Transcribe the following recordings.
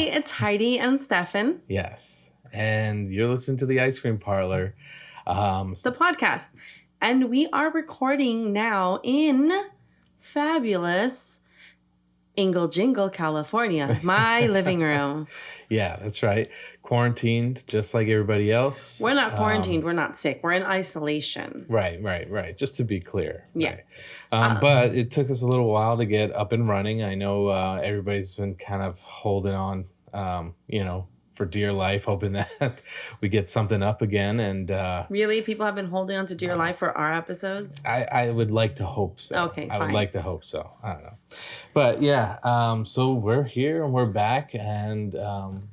it's Heidi and Stefan. Yes. And you're listening to the Ice Cream Parlor. The podcast. And we are recording now in fabulous Jingle, California. My living room. Yeah, that's right. Quarantined, just like everybody else. We're not quarantined. We're not sick. We're in isolation. Right. Just to be clear. Yeah. Right. But it took us a little while to get up and running. I know everybody's been kind of holding on, for dear life, hoping that we get something up again. And really, people have been holding on to dear life for our episodes? I would like to hope so. Okay, I fine. would like to hope so. I don't know. But yeah, so we're here and we're back, and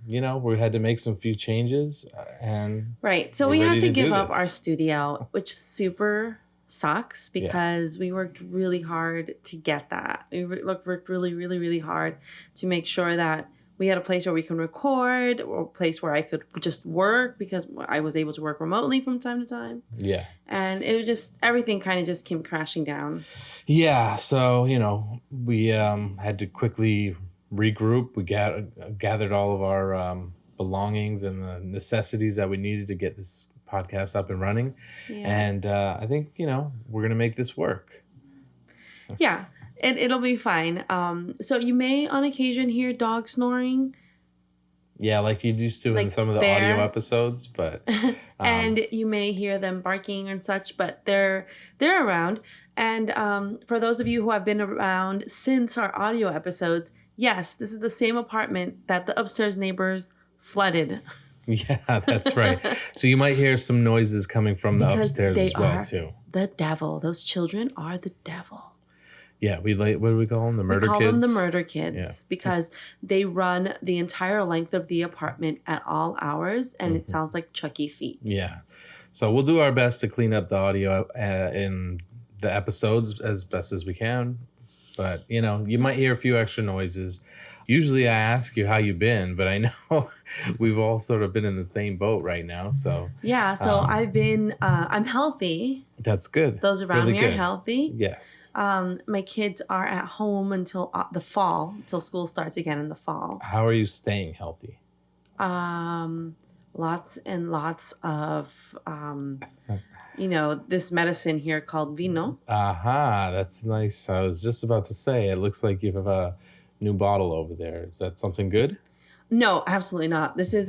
we had to make some few changes, and right. So we had to give up our studio, which super sucks because we worked really hard to get that. We worked really, really, really hard to make sure that we had a place where we can record, or a place where I could just work, because I was able to work remotely from time to time. Yeah. And it was just, everything kind of just came crashing down. Yeah. So, we had to quickly regroup. We gathered all of our belongings and the necessities that we needed to get this podcast up and running. Yeah. And I think, we're going to make this work. Yeah. It'll be fine. So you may on occasion hear dogs snoring. Yeah, like you used to in some of the audio episodes, but and you may hear them barking and such, but they're around. And for those of you who have been around since our audio episodes, yes, this is the same apartment that the upstairs neighbors flooded. Yeah, that's right. So you might hear some noises coming from the upstairs as well too. The devil. Those children are the devil. Yeah, what do we call them? The murder kids? We call them the murder kids because they run the entire length of the apartment at all hours, and it sounds like Chucky feet. Yeah. So we'll do our best to clean up the audio in the episodes as best as we can. But, you might hear a few extra noises. Usually I ask you how you've been, but I know we've all sort of been in the same boat right now. So yeah, so I've been, I'm healthy. That's good. Those around me are healthy. Yes. My kids are at home until the fall, until school starts again in the fall. How are you staying healthy? Lots and lots of, this medicine here called vino. Aha, that's nice. I was just about to say, it looks like you have a new bottle over there. Is that something good? No, absolutely not. This is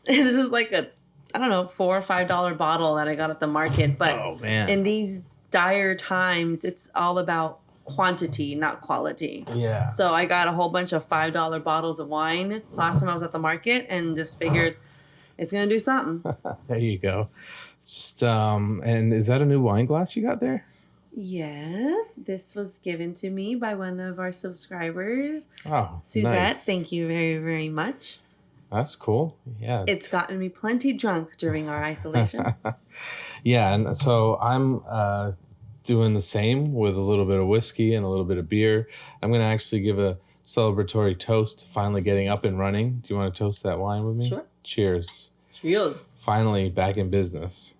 this is like a, I don't know, $4 or $5 bottle that I got at the market. But in these dire times, it's all about quantity, not quality. Yeah. So I got a whole bunch of $5 bottles of wine last time I was at the market, and just figured it's gonna do something. There you go. Just and is that a new wine glass you got there? Yes, this was given to me by one of our subscribers. Oh, Suzette, nice. Thank you very, very much. That's cool. Yeah. It's gotten me plenty drunk during our isolation. Yeah, and so I'm doing the same with a little bit of whiskey and a little bit of beer. I'm going to actually give a celebratory toast to finally getting up and running. Do you want to toast that wine with me? Sure. Cheers. Cheers. Finally back in business.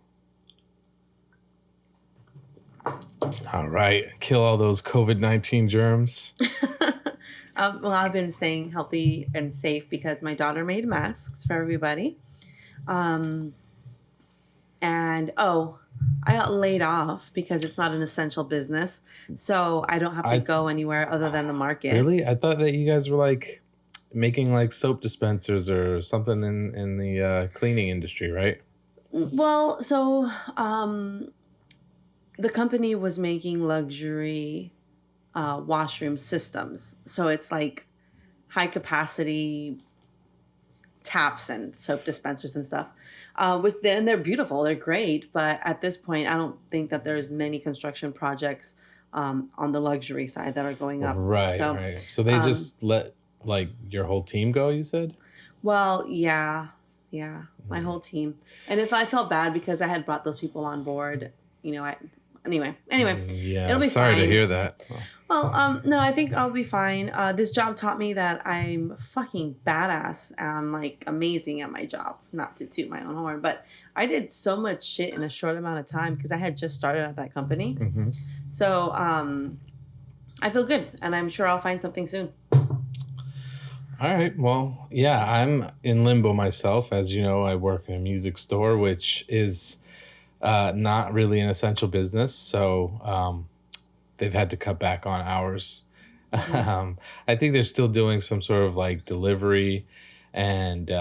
All right. Kill all those COVID-19 germs. Well, I've been staying healthy and safe because my daughter made masks for everybody. And, I got laid off because it's not an essential business. So I don't have to go anywhere other than the market. Really? I thought that you guys were making soap dispensers or something in the cleaning industry, right? Well, so the company was making luxury washroom systems. So it's like high capacity taps and soap dispensers and stuff. And they're beautiful. They're great. But at this point, I don't think that there's many construction projects on the luxury side that are going up. Right, right. So they just let your whole team go, you said? Well, yeah, my whole team. And if I felt bad because I had brought those people on board, anyway, yeah, it'll be sorry fine. to hear that. Well, no, I think I'll be fine. This job taught me that I'm fucking badass. I'm amazing at my job. Not to toot my own horn, but I did so much shit in a short amount of time because I had just started at that company. Mm-hmm. So I feel good, and I'm sure I'll find something soon. All right. Well, yeah, I'm in limbo myself. As you know, I work in a music store, which is not really an essential business. So they've had to cut back on hours. Mhm. I think they're still doing some sort of like delivery, and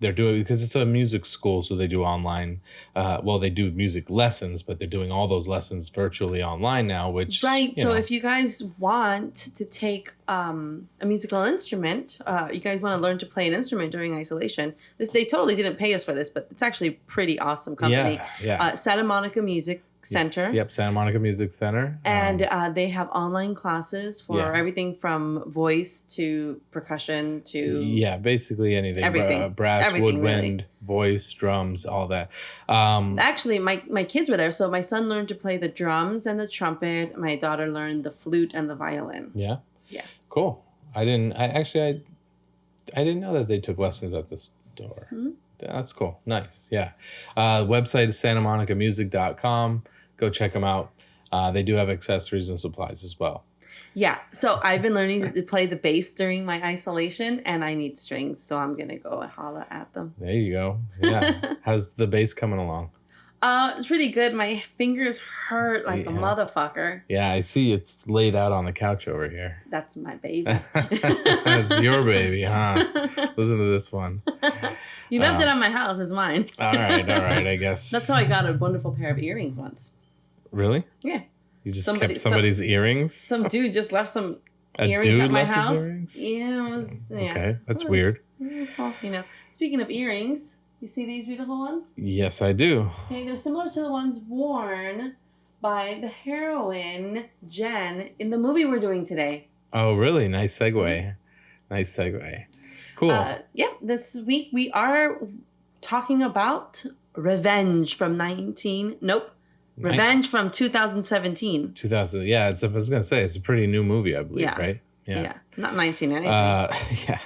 they're doing because it's a music school, so they do online. Well, they do music lessons, but they're doing all those lessons virtually online now. Which Right. So if you guys want to take a musical instrument, you guys want to learn to play an instrument during isolation. They totally didn't pay us for this, but it's actually a pretty awesome company. yeah. Santa Monica Music Center. Yep, Santa Monica Music Center. And they have online classes for Yeah. everything from voice to percussion to Yeah, basically anything. Everything. Brass, Everything, woodwind, really. voice, drums, all that. Actually, my kids were there. So my son learned to play the drums and the trumpet. My daughter learned the flute and the violin. Yeah. Yeah. Cool. I didn't know that they took lessons at the store. Mm-hmm. That's cool. Nice. Yeah. Website is santamonicamusic.com. Go check them out. They do have accessories and supplies as well. Yeah. So I've been learning to play the bass during my isolation, and I need strings. So I'm going to go and holla at them. There you go. Yeah. How's the bass coming along? It's pretty good. My fingers hurt like a motherfucker. Yeah, I see it's laid out on the couch over here. That's my baby. That's your baby, huh? Listen to this one. You left it at my house. It's mine. All right, I guess. That's how I got a wonderful pair of earrings once. Really? Yeah. You just kept somebody's earrings? Some dude just left some A earrings dude at my left his house. earrings? Yeah, Okay, that's weird. Well, speaking of earrings, you see these beautiful ones? Yes, I do. Okay, they're similar to the ones worn by the heroine Jen in the movie we're doing today. Oh, really? Nice segue. Nice segue. Cool. Yep, this week we are talking about Revenge from Revenge from 2017. 2000. Yeah, I was going to say, it's a pretty new movie, I believe, right? Yeah. Not 19 anything. Yeah.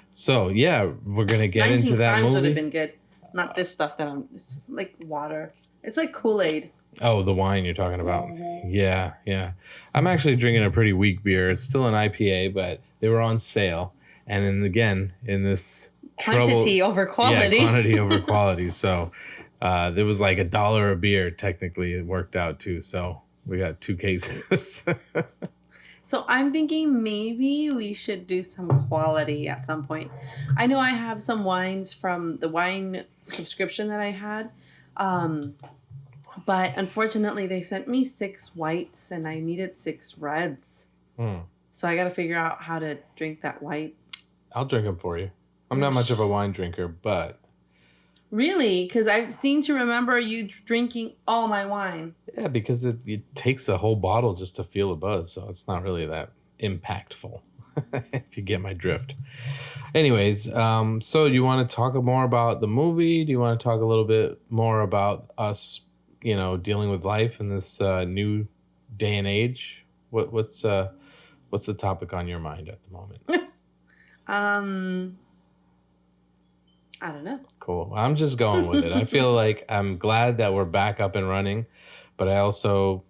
So, yeah, we're going to get into that Crimes movie. would have been good. Not this stuff it's like water. It's like Kool-Aid. Oh, the wine you're talking about. Mm-hmm. Yeah. I'm actually drinking a pretty weak beer. It's still an IPA, but they were on sale. And then again, in this Quantity over quality. Yeah, quantity over quality. So there was like $1 a beer. Technically, it worked out too. So we got 2 cases. So I'm thinking maybe we should do some quality at some point. I know I have some wines from the wine subscription that I had. But unfortunately, they sent me 6 whites and I needed 6 reds. So I got to figure out how to drink that white. I'll drink them for you. I'm not much of a wine drinker, but... Really? Because I seem to remember you drinking all my wine. Yeah, because it takes a whole bottle just to feel a buzz, so it's not really that impactful, if you get my drift. Anyways, so you want to talk more about the movie? Do you want to talk a little bit more about us, dealing with life in this new day and age? What's the topic on your mind at the moment? I don't know. Cool. I'm just going with it. I feel like I'm glad that we're back up and running, but I also,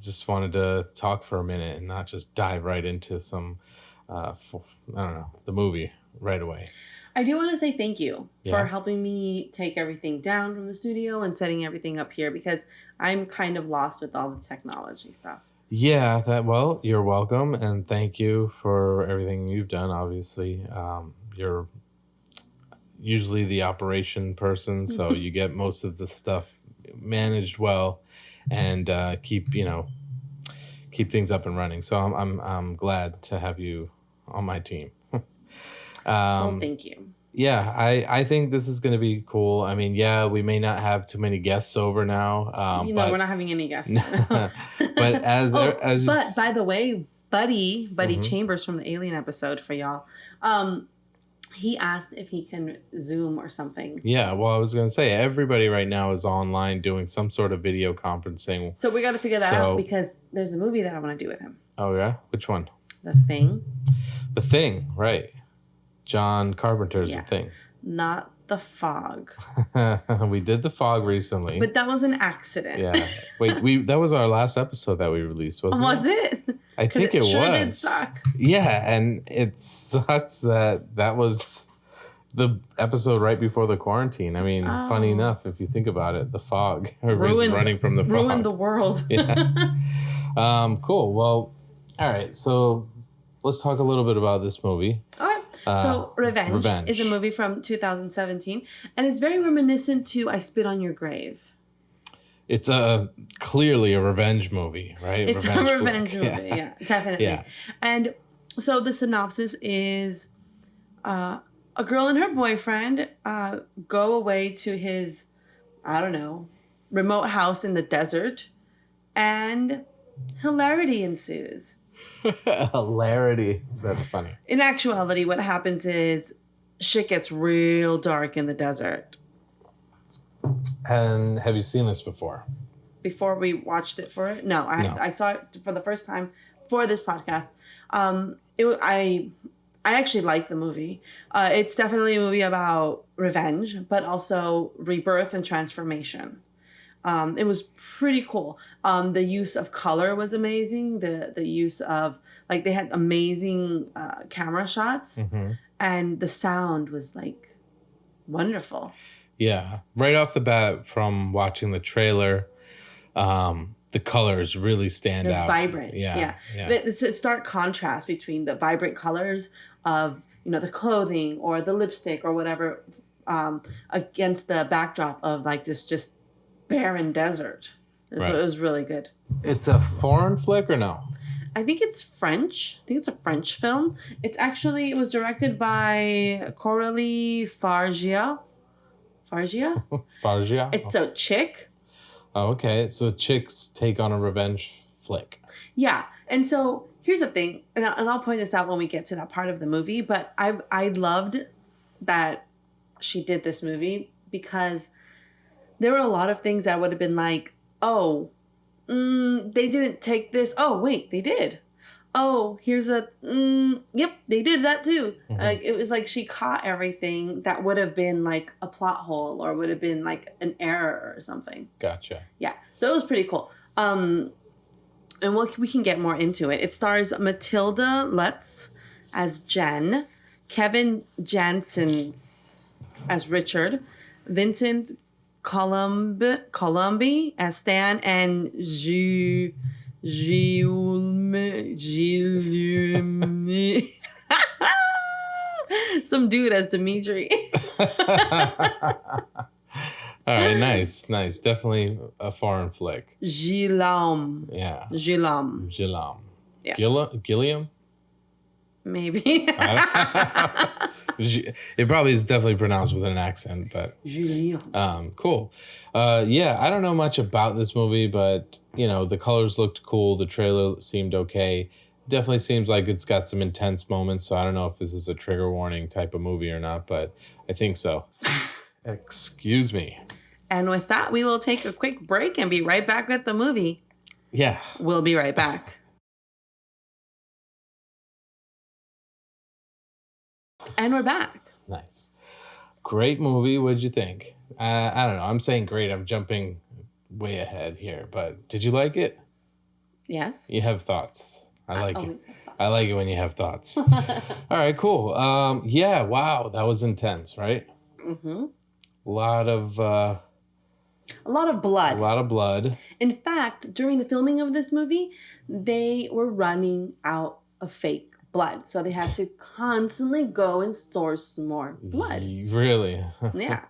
just wanted to talk for a minute and not just dive right into some, the movie right away. I do want to say thank you for helping me take everything down from the studio and setting everything up here because I'm kind of lost with all the technology stuff. Yeah, you're welcome. And thank you for everything you've done. Obviously, you're usually the operation person, so you get most of the stuff managed well and keep things up and running. So I'm glad to have you on my team. Well, thank you. Yeah, I think this is going to be cool. I mean, we may not have too many guests over now. We're not having any guests. But but by the way, Buddy Mm-hmm. Chambers from the Alien episode for y'all, he asked if he can Zoom or something. Yeah, well, I was going to say, everybody right now is online doing some sort of video conferencing. So we got to figure that out because there's a movie that I want to do with him. Oh, yeah? Which one? The Thing. The Thing, right. John Carpenter's The Thing. Not The Fog. We did The Fog recently. But that was an accident. Yeah. Wait, that was our last episode that we released, wasn't it? Was it? I think it sure was. Did suck. Yeah, and it sucks that was the episode right before the quarantine. I mean, funny enough, if you think about it, the fog. Everybody's running from the fog. Ruined the world. Yeah. Cool. Well, all right. So let's talk a little bit about this movie. All right. So Revenge is a movie from 2017, and it's very reminiscent to I Spit on Your Grave. It's clearly a revenge movie, right? It's a revenge movie, yeah, definitely. Yeah. And so the synopsis is a girl and her boyfriend go away to his, I don't know, remote house in the desert, and hilarity ensues. Hilarity. That's funny. In actuality, what happens is shit gets real dark in the desert. And have you seen this before? Before we watched it for it? No, I saw it for the first time for this podcast. I actually like the movie. It's definitely a movie about revenge, but also rebirth and transformation. It was pretty cool. The use of color was amazing. The use of, like, they had amazing camera shots, and the sound was like wonderful. Yeah, right off the bat from watching the trailer, the colors really stand out. Vibrant. Yeah. It's a stark contrast between the vibrant colors of, the clothing or the lipstick or whatever, against the backdrop of like this just barren desert. And so it was really good. It's a foreign flick or no? I think it's French. I think it's a French film. It was directed by Coralie Fargeat. Fargeat? It's a chick. Oh, okay. So chicks take on a revenge flick. Yeah. And so here's the thing, and I'll point this out when we get to that part of the movie, but I loved that she did this movie because there were a lot of things that would have been like, oh, they didn't take this. Oh, wait, they did. Oh, here's yep, they did that too. Like, it was like she caught everything that would have been like a plot hole or would have been like an error or something. Gotcha. Yeah, so it was pretty cool. And we can get more into it. It stars Matilda Lutz as Jen, Kevin Janssens as Richard, Vincent Colombi as Stan, and Guillaume. Some dude as Dimitri. All right, nice. Definitely a foreign flick. Guillaume. Yeah. Guillaume. Yeah. Gilliam? Maybe. It probably is definitely pronounced with an accent, but cool. Yeah, I don't know much about this movie, but the colors looked cool. The trailer seemed okay. Definitely seems like it's got some intense moments. So I don't know if this is a trigger warning type of movie or not, but I think so. Excuse me. And with that, we will take a quick break and be right back with the movie. Yeah. We'll be right back. And we're back. Nice. Great movie. What'd you think? I don't know. I'm saying great. I'm jumping way ahead here. But did you like it? Yes. You have thoughts. I like it. I like it when you have thoughts. All right, cool. Yeah, wow. That was intense, right? Mm-hmm. A lot of blood. A lot of blood. In fact, during the filming of this movie, they were running out of fake blood. So they had to constantly go and source more blood. Really? Yeah.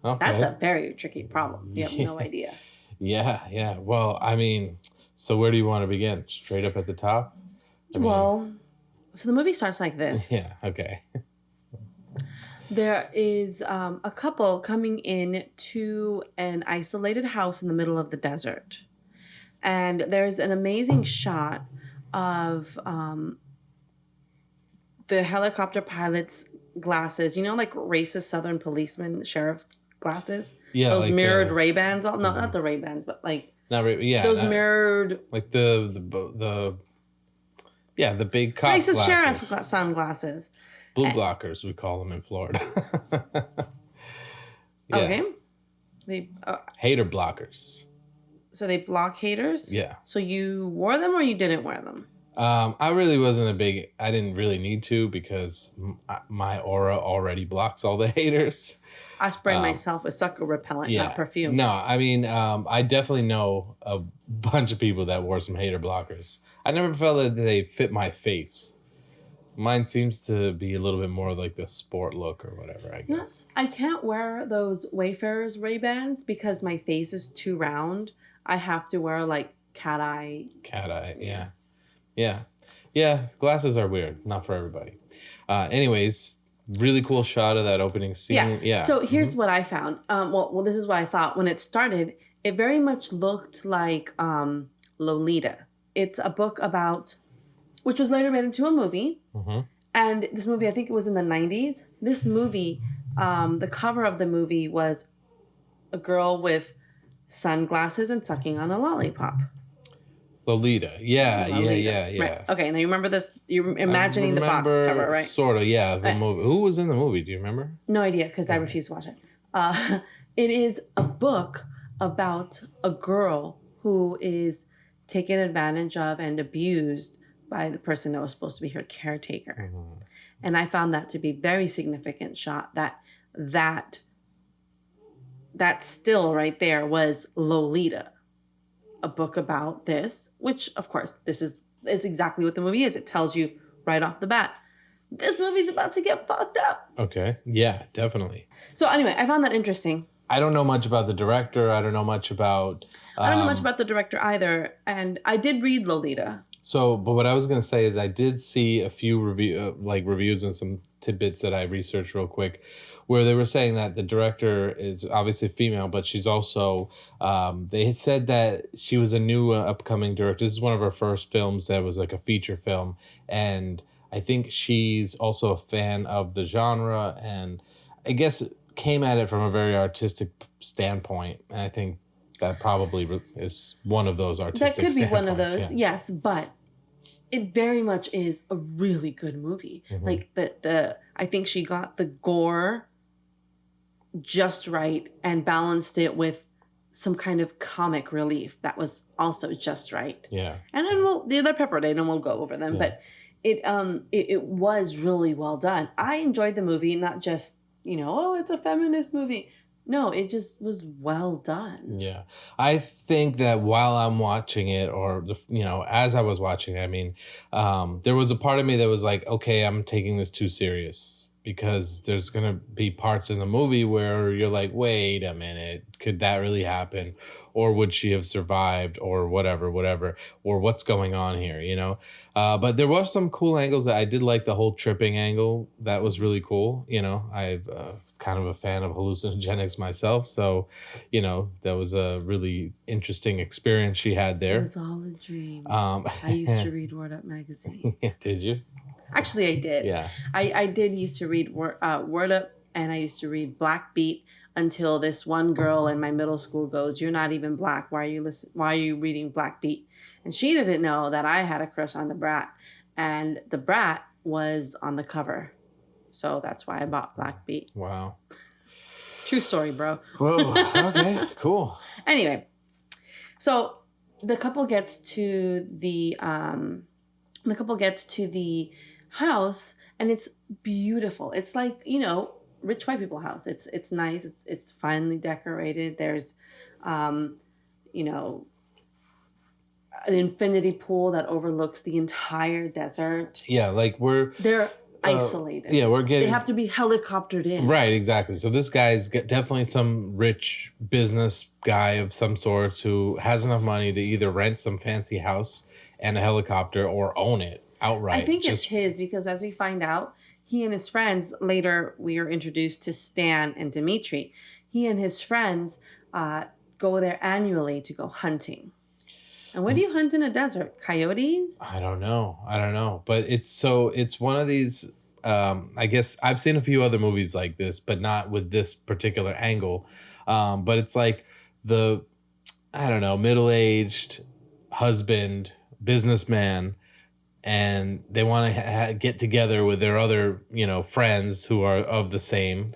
Okay. That's a very tricky problem. You have no idea. Yeah. Well, I mean, so where do you want to begin? Straight up at the top? So the movie starts like this. Yeah, okay. There is a couple coming in to an isolated house in the middle of the desert. And there's an amazing shot of the helicopter pilot's glasses. Like racist Southern policeman sheriff glasses? Yeah. Those like mirrored Ray-Bans. No, not the Ray-Bans, but like... Those mirrored... Like the big cop racist glasses. Sheriff sunglasses. Blue blockers, we call them in Florida. Okay. Hater blockers. So they block haters? Yeah. So you wore them or you didn't wear them? I really wasn't a big. I didn't really need to because my aura already blocks all the haters. I spray myself with sucker repellent, not Yeah. perfume. No, I mean, I definitely know a bunch of people that wore some hater blockers. I never felt that they fit my face. Mine seems to be a little bit more like the sport look or whatever, I guess. I can't wear those Wayfarers Ray-Bans because my face is too round. I have to wear like cat eye. Cat eye, yeah. Yeah, glasses are weird. Not for everybody. Anyways, really cool shot of that opening scene. Yeah. So here's what I found. Well, this is what I thought when it started. It very much looked like Lolita. It's a book about, which was later made into a movie. Mm-hmm. And this movie, I think it was in the 90s. This movie, the cover of the movie was a girl with sunglasses and sucking on a lollipop. Lolita. Yeah. Right. Okay, now you remember this? You're imagining the box cover, right? Sort of, yeah. The movie. Who was in the movie? Do you remember? No idea, because I refuse to watch it. It is a book about a girl who is taken advantage of and abused by the person that was supposed to be her caretaker. Mm-hmm. And I found that to be very significant shot that still right there was Lolita. A book about this, which of course this is exactly what the movie is. It tells you right off the bat, this movie's about to get fucked up. Okay. Yeah, definitely. So anyway, I found that interesting. I don't know much about the director. I don't know much about... I don't know much about the director either. And I did read Lolita. So, but what I was going to say is I did see a few reviews and some tidbits that I researched real quick where they were saying that the director is obviously female, but she's also, they had said that she was a new upcoming director. This is one of her first films that was like a feature film. And I think she's also a fan of the genre and I guess came at it from a very artistic standpoint. And I think that probably is one of those artistic standpoints. That could be one of those, yes. But it very much is a really good movie. Mm-hmm. Like the I think she got the gore just right and balanced it with some kind of comic relief that was also just right. Yeah. And then they're peppered in and we'll go over them. Yeah. But it was really well done. I enjoyed the movie, not just, it's a feminist movie. No, it just was well done. Yeah. I think that while I'm watching it or, as I was watching it, I mean, there was a part of me that was like, okay, I'm taking this too serious because there's going to be parts in the movie where you're like, wait a minute, could that really happen? Or would she have survived or whatever, or what's going on here, But there was some cool angles that I did like the whole tripping angle. That was really cool. I've kind of a fan of hallucinogenics myself. So, that was a really interesting experience she had there. It was all a dream. I used to read Word Up magazine. Did you? Actually, I did. Yeah. I did used to read Word Up and I used to read Black Beat. Until this one girl in my middle school goes, "You're not even black. Why are you reading Black Beat?" And she didn't know that I had a crush on the Brat, and the Brat was on the cover, so that's why I bought Black Beat. Wow. True story, bro. Whoa. Okay. Cool. Anyway, so the couple gets to the house, and it's beautiful. It's like rich white people house. It's nice. It's finely decorated. There's, an infinity pool that overlooks the entire desert. Yeah, like they're isolated. Yeah, they have to be helicoptered in. Right, exactly. So this guy's definitely some rich business guy of some sort who has enough money to either rent some fancy house and a helicopter or own it outright. I think it's his because as we find out, he and his friends, later we are introduced to Stan and Dimitri. He and his friends go there annually to go hunting. And what do you hunt in a desert? Coyotes? I don't know. But it's one of these, I guess I've seen a few other movies like this, but not with this particular angle. But it's like middle-aged husband, businessman, and they want to get together with their other, friends who are of the same,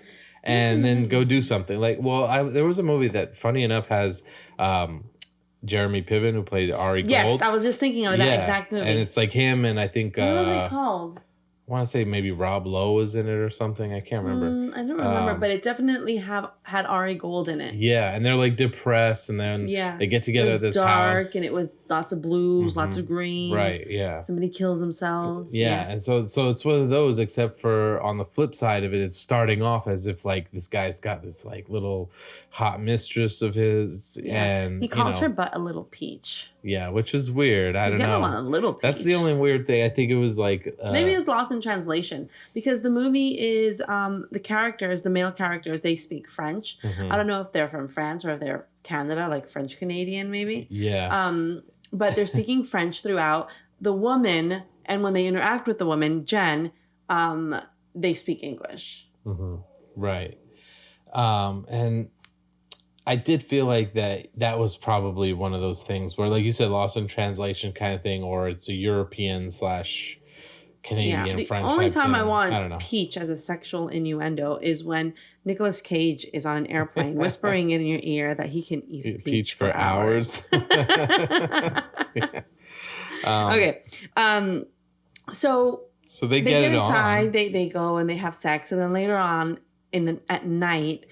and then go do something. Like, there was a movie that, funny enough, has Jeremy Piven, who played Ari Gold. Yes, I was just thinking of that exact movie. And it's like him and I think... What was it called? I want to say maybe Rob Lowe was in it or something. I can't remember. I don't remember, but it definitely had Ari Gold in it. Yeah, and they're like depressed, and then they get together at this dark, house. And it was lots of blues, lots of greens. Right, yeah. Somebody kills himself. And so it's one of those, except for on the flip side of it, it's starting off as if like this guy's got this like little hot mistress of his, and he calls her butt a little peach. Yeah, which is weird. I don't know. A little peach. That's the only weird thing. I think it was like maybe it's lost in translation because the movie is the male characters, they speak French. I don't know if they're from France or if they're Canada, like French Canadian maybe. Yeah. But they're speaking French throughout. The woman, and when they interact with the woman, Jen, they speak English. Right. And I did feel like that was probably one of those things where, like you said, lost in translation kind of thing, or it's a European / Canadian French. The only time thing. I want I don't know. peach as a sexual innuendo is when Nicolas Cage is on an airplane whispering in your ear that he can eat a peach for hours. Okay. So they get inside, they go and they have sex, and then later on at night,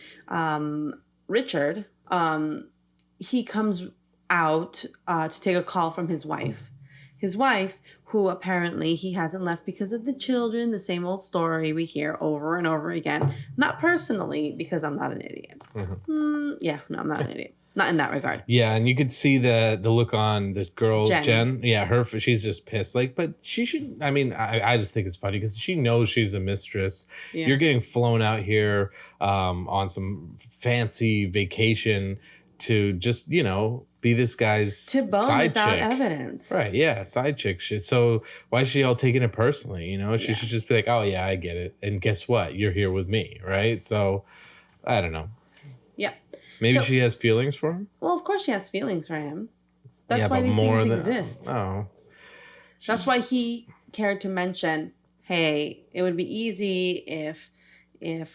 Richard, he comes out to take a call from his wife. His wife, who apparently he hasn't left because of the children, the same old story we hear over and over again. Not personally, because I'm not an idiot. No, I'm not an idiot. Not in that regard. Yeah, and you could see the look on this girl, Jen. Yeah, she's just pissed. Like, but she should, I just think it's funny because she knows she's the mistress. Yeah. You're getting flown out here on some fancy vacation to just, be this guy's side without chick. Evidence. Right, yeah, side chick shit. So why is she all taking it personally? She should just be like, oh, yeah, I get it. And guess what? You're here with me, right? So, I don't know. Yeah. Maybe she has feelings for him? Well, of course she has feelings for him. That's why these things exist. Oh. That's why he cared to mention, hey, it would be easy if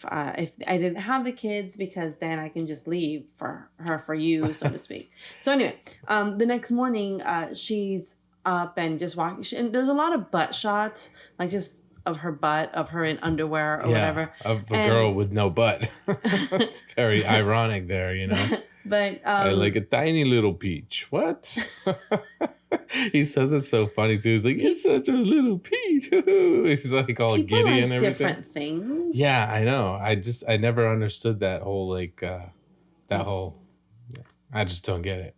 I didn't have the kids, because then I can just leave for you, so to speak. So anyway, the next morning, she's up and just walking. And there's a lot of butt shots, like just of her butt, of her in underwear or whatever. Of a girl with no butt. It's very ironic there, But I like a tiny little peach. What? He says it's so funny too. He's like, it's such a little peach. He's like all giddy like and everything. Different things. Yeah, I know. I never understood that whole I just don't get it.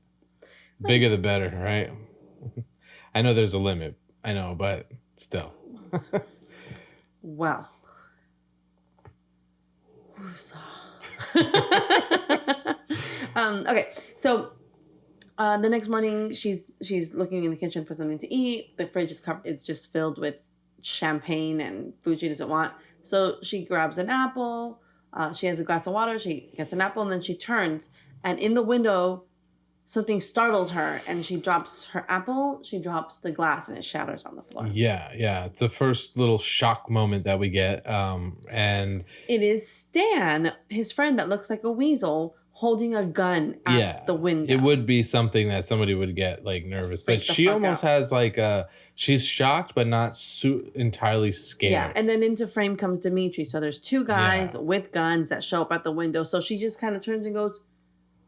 Bigger the better, right? I know there's a limit. I know, but still. Well. Okay, so the next morning she's looking in the kitchen for something to eat. The fridge is covered; it's just filled with champagne and food she doesn't want. So she grabs an apple. She has a glass of water. She gets an apple, and then she turns, and in the window, something startles her, and she drops her apple. She drops the glass, and it shatters on the floor. Yeah. It's the first little shock moment that we get, and it is Stan, his friend that looks like a weasel, holding a gun at the window. It would be something that somebody would get like nervous, but she almost has like she's shocked but not entirely scared. Yeah, and then into frame comes Dimitri. So there's two guys with guns that show up at the window. So she just kind of turns and goes,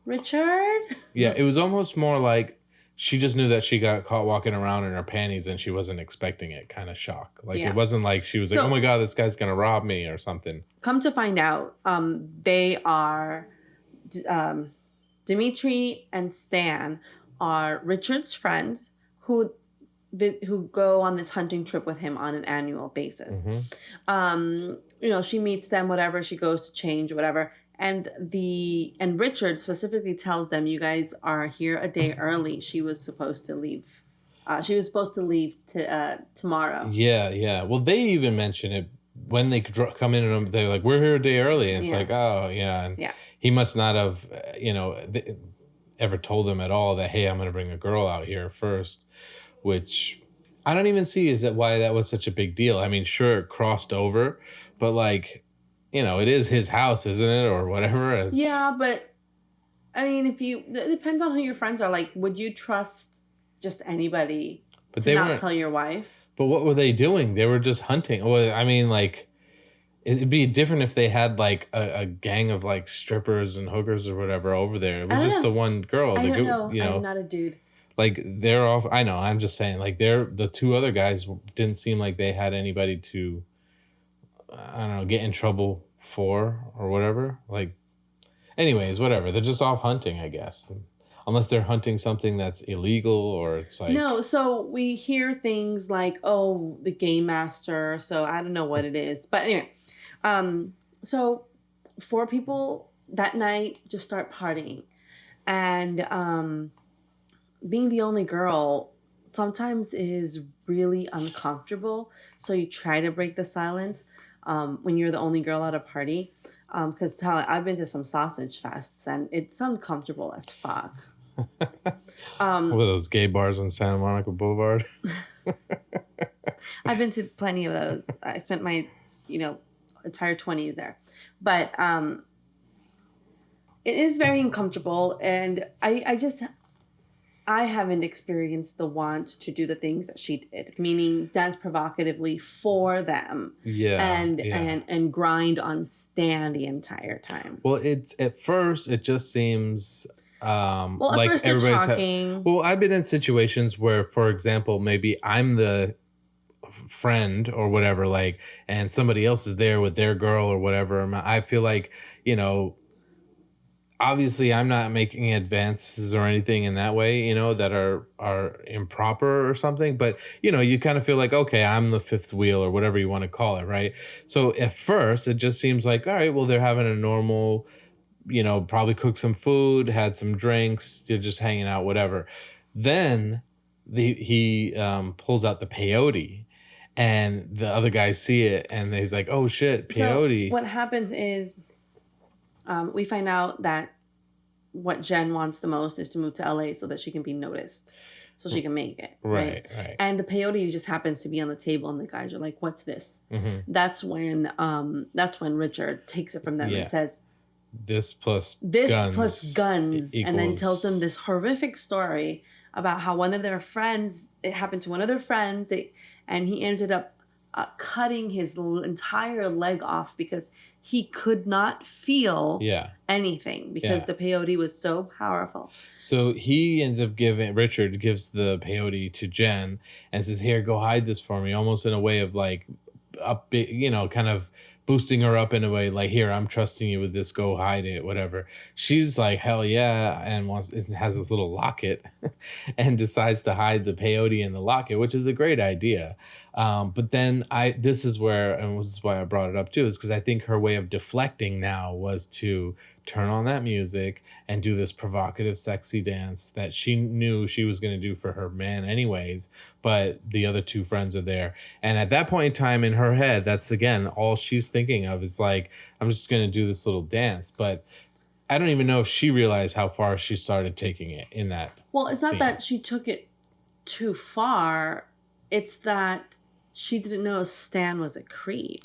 Richard? Yeah, it was almost more like she just knew that she got caught walking around in her panties and she wasn't expecting it, kind of shock. Like it wasn't like she was like, oh my God, this guy's going to rob me or something. Come to find out, they are... Dimitri and Stan are Richard's friends who go on this hunting trip with him on an annual basis. She meets them, whatever, she goes to change, whatever, and Richard specifically tells them, you guys are here a day early. She was supposed to leave. Tomorrow. Yeah. Well, they even mention it when they come in and they're like, we're here a day early. And it's like, oh, yeah. And he must not have, ever told them at all that, hey, I'm going to bring a girl out here first, which I don't even see why that was such a big deal. I mean, sure, it crossed over, but it is his house, isn't it? Or whatever. Yeah, but I mean, it depends on who your friends are. Like, would you trust just anybody But to they not weren't. tell your wife? But what were they doing? They were just hunting. Well, I mean, like, it'd be different if they had like a gang of like strippers and hookers or whatever over there. It I was don't just the know. one girl. I The don't good, know. I'm not a dude. like they're off. I know. I'm just saying, like the two other guys didn't seem like they had anybody to, I don't know, get in trouble for or whatever. Like, anyways, whatever. They're just off hunting, I guess. Unless they're hunting something that's illegal or it's like No, so we hear things like, oh, the game master. So I don't know what it is. But anyway, so 4 people that night just start partying. And being the only girl sometimes is really uncomfortable. So you try to break the silence when you're the only girl at a party. Because I've been to some sausage fests and it's uncomfortable as fuck. what are those gay bars on Santa Monica Boulevard? I've been to plenty of those. I spent my, entire 20s there. But it is very uncomfortable. And I haven't experienced the want to do the things that she did, meaning dance provocatively for them. Yeah. And grind on Stan the entire time. Well, it's at first it just seems Like first they're talking. Well, I've been in situations where, for example, maybe I'm the friend or whatever, like, and somebody else is there with their girl or whatever. I feel like, obviously I'm not making advances or anything in that way, that are improper or something. But, you kind of feel like, okay, I'm the fifth wheel or whatever you want to call it, right? So at first it just seems like, all right, well, they're having a normal, probably cooked some food, had some drinks, they're just hanging out, whatever. Then he pulls out the peyote. And the other guys see it, and he's like, "Oh shit, peyote!" So what happens is, we find out that what Jen wants the most is to move to LA so that she can be noticed, so she can make it. Right. And the peyote just happens to be on the table, and the guys are like, "What's this?" Mm-hmm. That's when Richard takes it from them and says, This plus guns and then tells them this horrific story about how it happened to one of their friends. And he ended up cutting his entire leg off because he could not feel anything because the peyote was so powerful. So Richard gives the peyote to Jen and says, "Here, go hide this for me," almost in a way of like, kind of boosting her up in a way like, "Here, I'm trusting you with this, go hide it," whatever. She's like, hell yeah, and has this little locket and decides to hide the peyote in the locket, which is a great idea. But then this is where, and this is why I brought it up too, is because I think her way of deflecting now was to turn on that music and do this provocative, sexy dance that she knew she was going to do for her man anyways, but the other two friends are there. And at that point in time in her head, that's again, all she's thinking of is like, I'm just going to do this little dance. But I don't even know if she realized how far she started taking it in that. Well, it's not that she took it too far. It's that she didn't know Stan was a creep.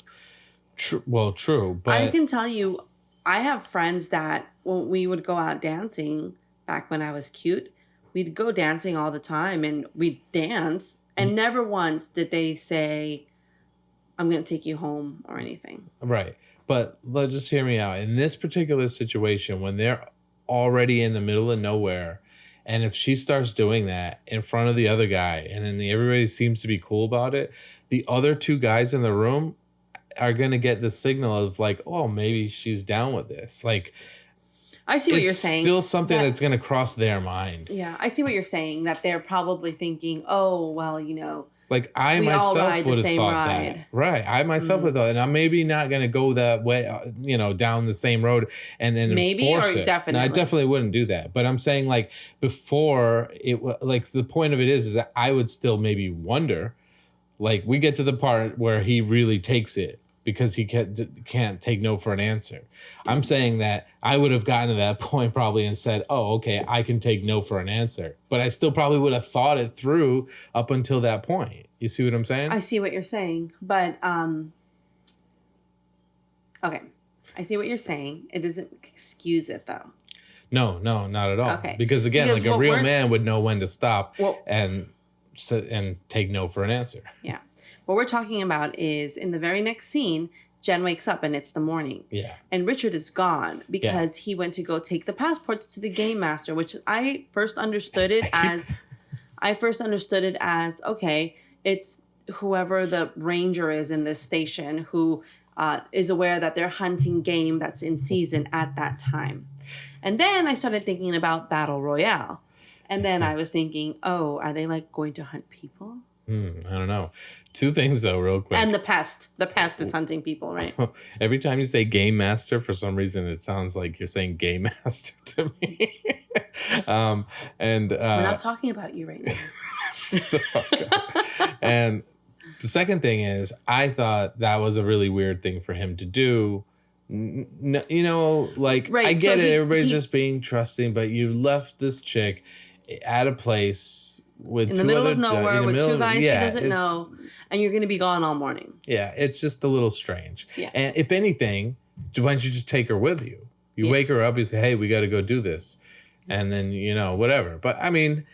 True, but I can tell you, I have friends that when we would go out dancing back when I was cute, we'd go dancing all the time and we'd dance. And never once did they say, "I'm going to take you home" or anything. Right. But just hear me out. In this particular situation, when they're already in the middle of nowhere, and if she starts doing that in front of the other guy, and then everybody seems to be cool about it, the other two guys in the room are going to get the signal of like, oh, maybe she's down with this. Like, I see what you're saying. It's still something that's going to cross their mind. Yeah, I see what you're saying, that they're probably thinking, oh, well, like I myself would have thought that. Right. I myself would have thought, and I'm maybe not going to go that way, down the same road and then enforce it. Definitely. No, I definitely wouldn't do that. But I'm saying like before it, like the point of it is that I would still maybe wonder, like we get to the part where he really takes it because he can't take no for an answer. I'm saying that I would have gotten to that point probably and said, oh, okay, I can take no for an answer. But I still probably would have thought it through up until that point. You see what I'm saying? I see what you're saying. But, okay. I see what you're saying. It doesn't excuse it, though. No, not at all. Okay. Because again, Because like a what real we're- man would know when to stop Well- and take no for an answer. Yeah. What we're talking about is in the very next scene, Jen wakes up and it's the morning. Yeah. And Richard is gone because he went to go take the passports to the game master, which I first understood it as okay, it's whoever the ranger is in this station who is aware that they're hunting game that's in season at that time. And then I started thinking about Battle Royale. And then I was thinking, oh, are they like going to hunt people? I don't know. Two things though, real quick. And the pest is hunting people, right? Every time you say game master, for some reason, it sounds like you're saying game master to me. We're not talking about you right now. And the second thing is, I thought that was a really weird thing for him to do. You know, like, Right, I get so it. Everybody's just being trusting, but you left this chick at a place with in the middle of nowhere with two guys she doesn't know, and you're going to be gone all morning. Yeah, it's just a little strange. Yeah. And if anything, why don't you just take her with you? You wake her up, you say, hey, we got to go do this. And then, you know, whatever. But I mean,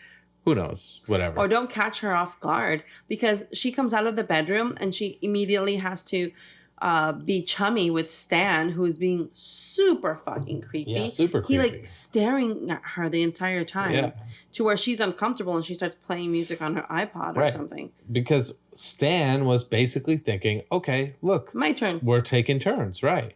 who knows? Whatever. Or don't catch her off guard because she comes out of the bedroom and she immediately has to be chummy with Stan, who's being super fucking creepy. Yeah, super He creepy. like staring at her the entire time. Yeah. To where she's uncomfortable and she starts playing music on her iPod or something. Because Stan was basically thinking, okay, look, My turn. we're taking turns, right?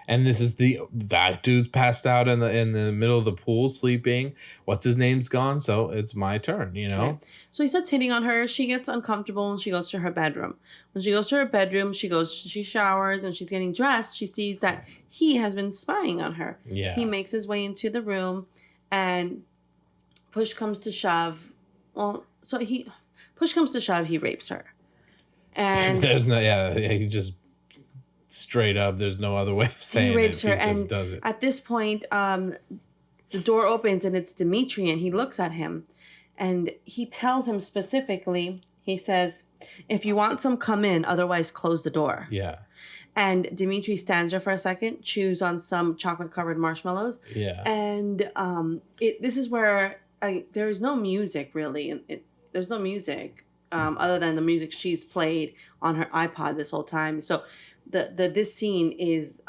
And this is that dude's passed out in the middle of the pool sleeping. What's his name's gone, so it's my turn, you know? Right. So he starts hitting on her. She gets uncomfortable and she goes to her bedroom. When she goes to her bedroom, she showers and she's getting dressed. She sees that he has been spying on her. Yeah. He makes his way into the room and push comes to shove. Well, push comes to shove, he rapes her. And There's no, he just straight up, there's no other way of saying he rapes her. He just And does it. at this point, the door opens and it's Dimitri and he looks at him and he tells him specifically, he says, if you want some, come in, otherwise close the door. Yeah. And Dimitri stands there for a second, chews on some chocolate-covered marshmallows. Yeah. And this is where there is no music, really. There's no music other than the music she's played on her iPod this whole time. So this scene is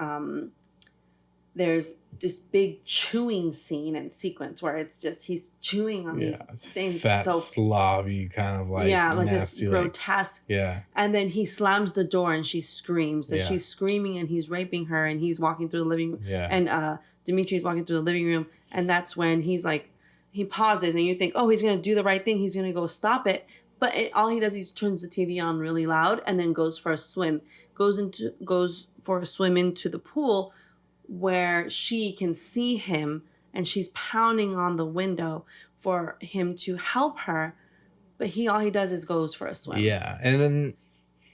there's this big chewing scene and sequence where it's just he's chewing on these things. Fat slobby kind of like like nasty, this grotesque. Yeah. And then he slams the door and she screams. And she's screaming and he's raping her and he's walking through the living room. Yeah. And Dimitri's walking through the living room. And that's when he's like, he pauses and you think, oh, he's going to do the right thing. He's going to go stop it. But all he does is turns the TV on really loud and then goes for a swim. Goes for a swim into the pool where she can see him and she's pounding on the window for him to help her. But all he does is goes for a swim. Yeah. And then,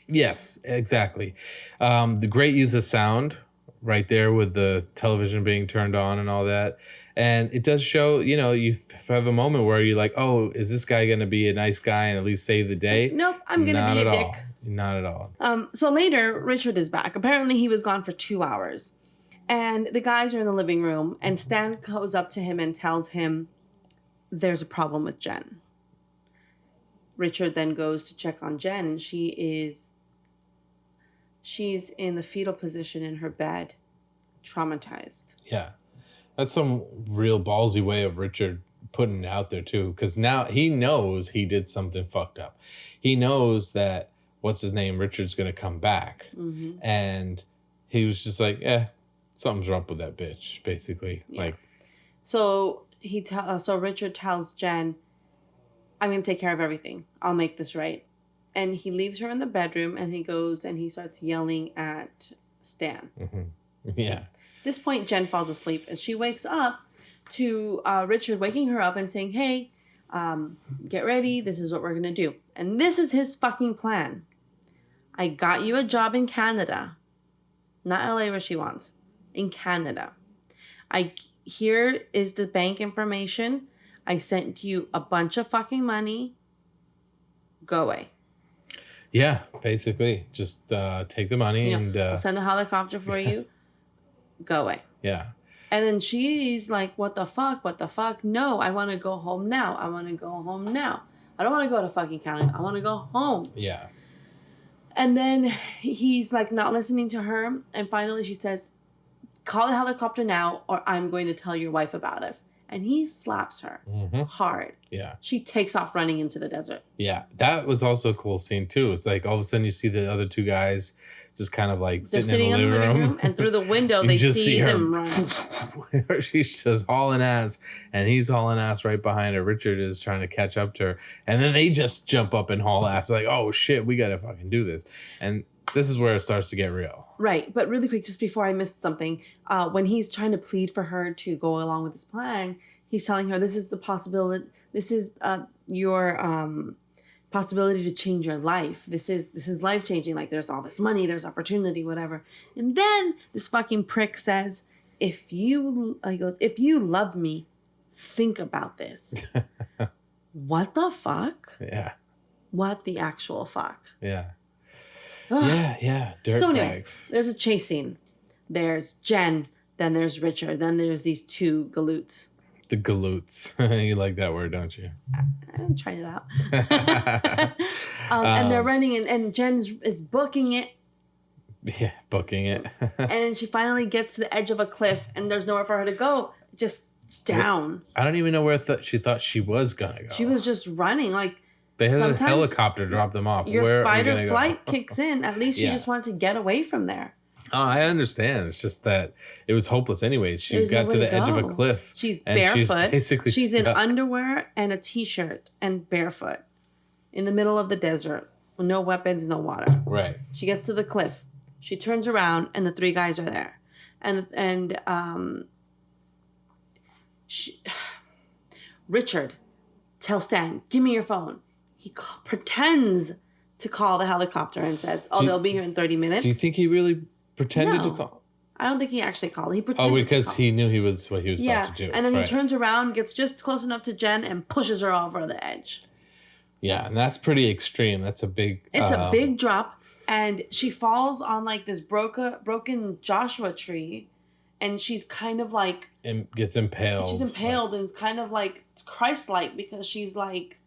yes, exactly. The great use of sound right there with the television being turned on and all that. And it does show, you know, you have a moment where you're like, oh, is this guy going to be a nice guy and at least save the day? Nope, I'm going to be a dick. Not at all. So later, Richard is back. Apparently, he was gone for 2 hours. And the guys are in the living room, and Stan goes up to him and tells him there's a problem with Jen. Richard then goes to check on Jen, and she's in the fetal position in her bed, traumatized. Yeah. That's some real ballsy way of Richard putting it out there, too, because now he knows he did something fucked up. He knows that, what's his name, Richard's going to come back. Mm-hmm. And he was just like, something's wrong with that bitch, basically. Yeah. Like, so so Richard tells Jen, I'm going to take care of everything. I'll make this right. And he leaves her in the bedroom and he goes and he starts yelling at Stan. Mm-hmm. Yeah. At this point, Jen falls asleep and she wakes up to Richard waking her up and saying, hey, get ready. This is what we're going to do. And this is his fucking plan. I got you a job in Canada. Not LA where she wants. In Canada. Here is the bank information. I sent you a bunch of fucking money. Go away. Yeah, basically. Just take the money and... I'll send the helicopter for you. Go away. Yeah. And then she's like, what the fuck? What the fuck? No, I want to go home now. I want to go home now. I don't want to go to fucking county. I want to go home. Yeah. And then he's like not listening to her. And finally she says, call the helicopter now or I'm going to tell your wife about us. And he slaps her hard. Yeah. She takes off running into the desert. Yeah. That was also a cool scene too. It's like all of a sudden you see the other two guys just kind of like sitting in the living room. And through the window they see them run. She's just hauling ass and he's hauling ass right behind her. Richard is trying to catch up to her. And then they just jump up and haul ass like, oh shit, we got to fucking do this. And this is where it starts to get real. Right. But really quick, just before I missed something, when he's trying to plead for her to go along with his plan, he's telling her this is the possibility. This is your possibility to change your life. This is life changing. Like there's all this money, there's opportunity, whatever. And then this fucking prick says, if you love me, think about this. What the fuck? Yeah. What the actual fuck? Yeah. Yeah. Dirt so anyway, bags. There's a chase scene. There's Jen. Then there's Richard. Then there's these two galoots. The galoots. You like that word, don't you? I'm trying it out. And they're running, and Jen is booking it. Yeah, booking it. And she finally gets to the edge of a cliff, and there's nowhere for her to go. Just down. I don't even know where she thought she was going to go. She was just running. Like, they had a helicopter drop them off. Your fight or flight kicks in. At least she just wanted to get away from there. Oh, I understand. It's just that it was hopeless anyway. She got to the edge of a cliff. She's barefoot. She's stuck. in underwear and a t-shirt and barefoot in the middle of the desert with no weapons, no water. Right. She gets to the cliff. She turns around and the three guys are there. Richard tells Stan, give me your phone. He pretends to call the helicopter and says, they'll be here in 30 minutes. Do you think he really pretended to call? I don't think he actually called. He pretended because he knew he was what he was about to do. And then he turns around, gets just close enough to Jen, and pushes her over the edge. Yeah, and that's pretty extreme. That's a big... It's a big drop, and she falls on like this broken Joshua tree, and she's kind of like... And gets impaled. She's impaled, and it's kind of like... It's Christ-like, because she's like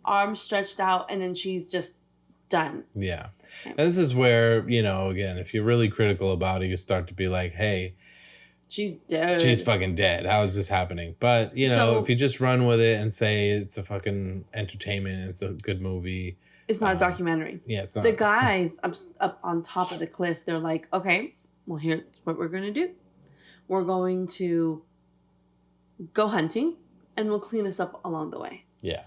arms stretched out, and then she's just done. Yeah. And this is where, again, if you're really critical about it, you start to be like, hey, she's dead. She's fucking dead. How is this happening? But, if you just run with it and say it's a fucking entertainment, it's a good movie. It's not a documentary. Yeah, it's not. The guys up on top of the cliff, they're like, okay, well, here's what we're going to do. We're going to go hunting, and we'll clean this up along the way. Yeah.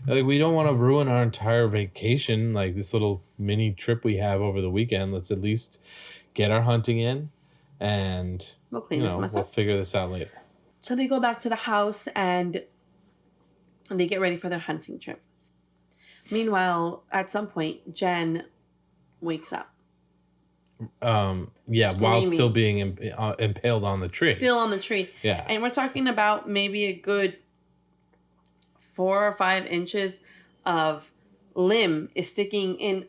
Like, we don't want to ruin our entire vacation, like this little mini trip we have over the weekend. Let's at least get our hunting in, and we'll clean this mess up. We'll figure this out later. So they go back to the house and they get ready for their hunting trip. Meanwhile, at some point, Jen wakes up. Screaming. While still being impaled on the tree. Still on the tree. Yeah. And we're talking about maybe a good 4 or 5 inches of limb is sticking in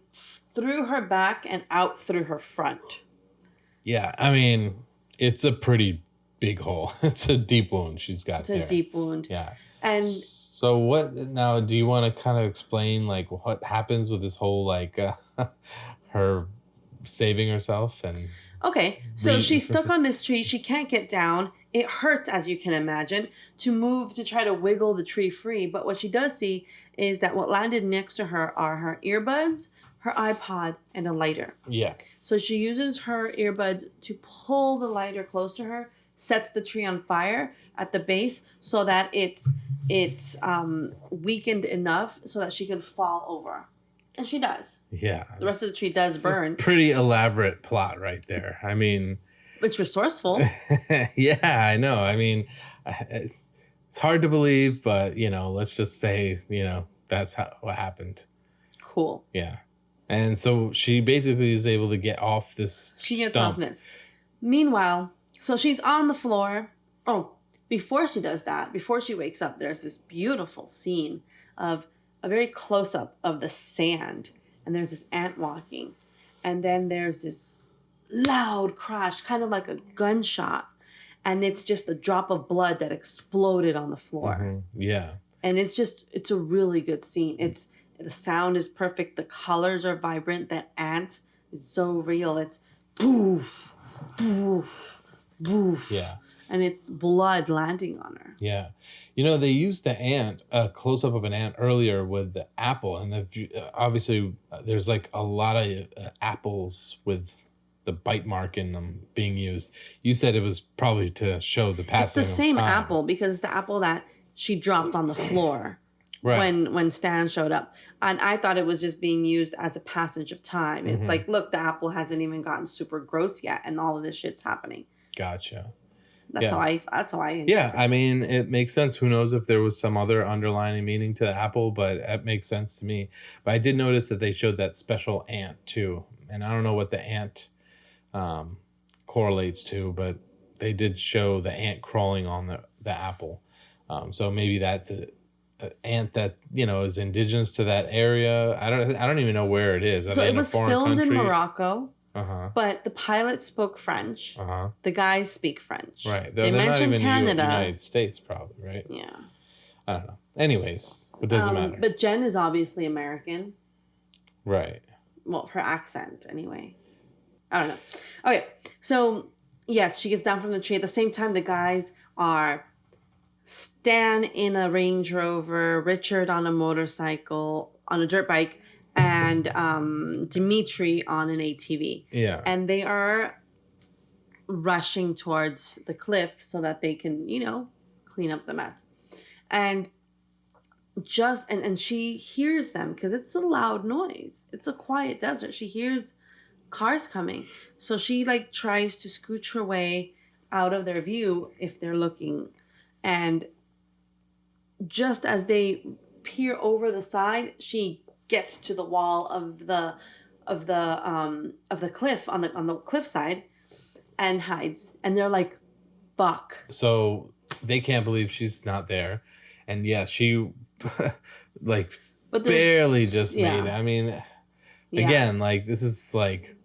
through her back and out through her front. Yeah, I mean, it's a pretty big hole. It's a deep wound she's got there. It's a deep wound. Yeah. And so what now, do you want to kind of explain like what happens with this whole like her saving herself? And okay, so she's stuck on this tree. She can't get down. It hurts, as you can imagine, to move to try to wiggle the tree free. But what she does see is that what landed next to her are her earbuds, her iPod, and a lighter. Yeah. So she uses her earbuds to pull the lighter close to her, sets the tree on fire at the base so that it's weakened enough so that she can fall over. And she does. Yeah. The rest of the tree does burn. Pretty elaborate plot right there. I mean... It's resourceful. Yeah, I know. I mean, it's hard to believe, but, let's just say, that's what happened. Cool. Yeah. And so she basically is able to get off this She gets off this. Meanwhile, so she's on the floor. Oh, before she does that, before she wakes up, there's this beautiful scene of a very close-up of the sand. And there's this ant walking. And then there's this loud crash, kind of like a gunshot. and it's just a drop of blood that exploded on the floor. Yeah. And it's a really good scene. The sound is perfect. The colors are vibrant. That ant is so real. It's poof, poof, poof. Yeah. And it's blood landing on her. Yeah. They used the ant, a close-up of an ant earlier with the apple. And obviously there's like a lot of apples with the bite mark in them being used. You said it was probably to show the passing of time. It's the same apple because it's the apple that she dropped on the floor when Stan showed up. And I thought it was just being used as a passage of time. It's like, look, the apple hasn't even gotten super gross yet and all of this shit's happening. Gotcha. That's how I Yeah, I mean, it makes sense. Who knows if there was some other underlying meaning to the apple, but it makes sense to me. But I did notice that they showed that special ant too. And I don't know what the ant correlates to, but they did show the ant crawling on the apple. So maybe that's an ant that is indigenous to that area. I don't even know where it is. So it was filmed in Morocco. Uh-huh. But the pilot spoke French. Uh-huh. The guys speak French. Right. They mentioned not even Canada. United States, probably, right? Yeah. I don't know. Anyways, it doesn't matter. But Jen is obviously American. Right. Well, her accent, anyway. I don't know. Okay. So, yes, she gets down from the tree. At the same time, the guys are Stan in a Range Rover, Richard on a motorcycle, on a dirt bike, and Dimitri on an ATV. Yeah. And they are rushing towards the cliff so that they can, clean up the mess. And and she hears them because it's a loud noise. It's a quiet desert. She hears cars coming. So she tries to scooch her way out of their view if they're looking. And just as they peer over the side, she gets to the wall of the cliff on the cliffside and hides. And they're like, "Fuck." So they can't believe she's not there. And yeah, she barely just made it. I mean, again, this is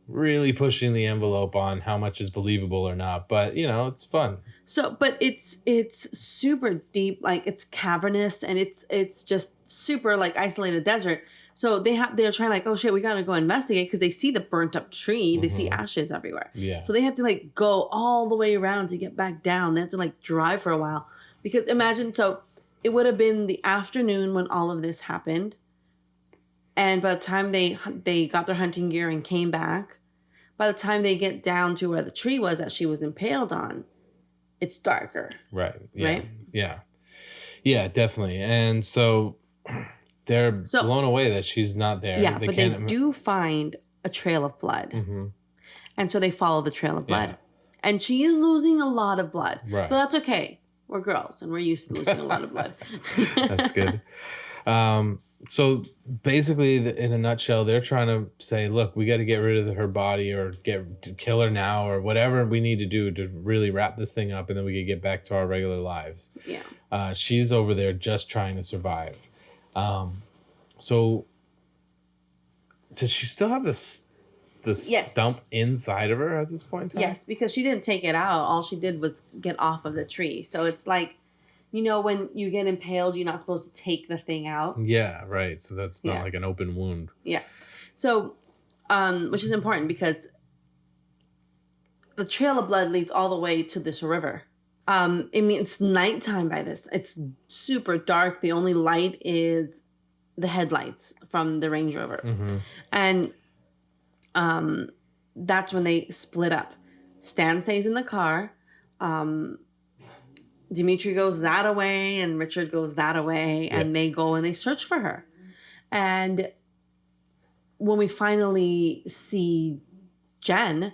really pushing the envelope on how much is believable or not. But it's fun. So, but it's super deep, it's cavernous, and it's just super isolated desert. So they're trying oh shit, we gotta go investigate because they see the burnt up tree, they see ashes everywhere. Yeah. So they have to go all the way around to get back down. They have to drive for a while because imagine it would have been the afternoon when all of this happened, and by the time they got their hunting gear and came back, by the time they get down to where the tree was that she was impaled on, it's darker. Right. Yeah. Right? Yeah. Yeah, definitely. And so they're blown away that she's not there. Yeah, but they do find a trail of blood. Mm-hmm. And so they follow the trail of blood. Yeah. And she is losing a lot of blood. Right. But that's okay. We're girls and we're used to losing a lot of blood. That's good. So basically, in a nutshell, they're trying to say, look, we got to get rid of her body or kill her now or whatever we need to do to really wrap this thing up and then we can get back to our regular lives. Yeah. She's over there just trying to survive. So does she still have this stump inside of her at this point in time? Yes, because she didn't take it out. All she did was get off of the tree. So it's when you get impaled, you're not supposed to take the thing out. Yeah, right. So that's not like an open wound. Yeah. So, which is important because the trail of blood leads all the way to this river. It's nighttime by this. It's super dark. The only light is the headlights from the Range Rover. Mm-hmm. And that's when they split up. Stan stays in the car. Dimitri goes that away and Richard goes that away, and they go and they search for her. And when we finally see Jen,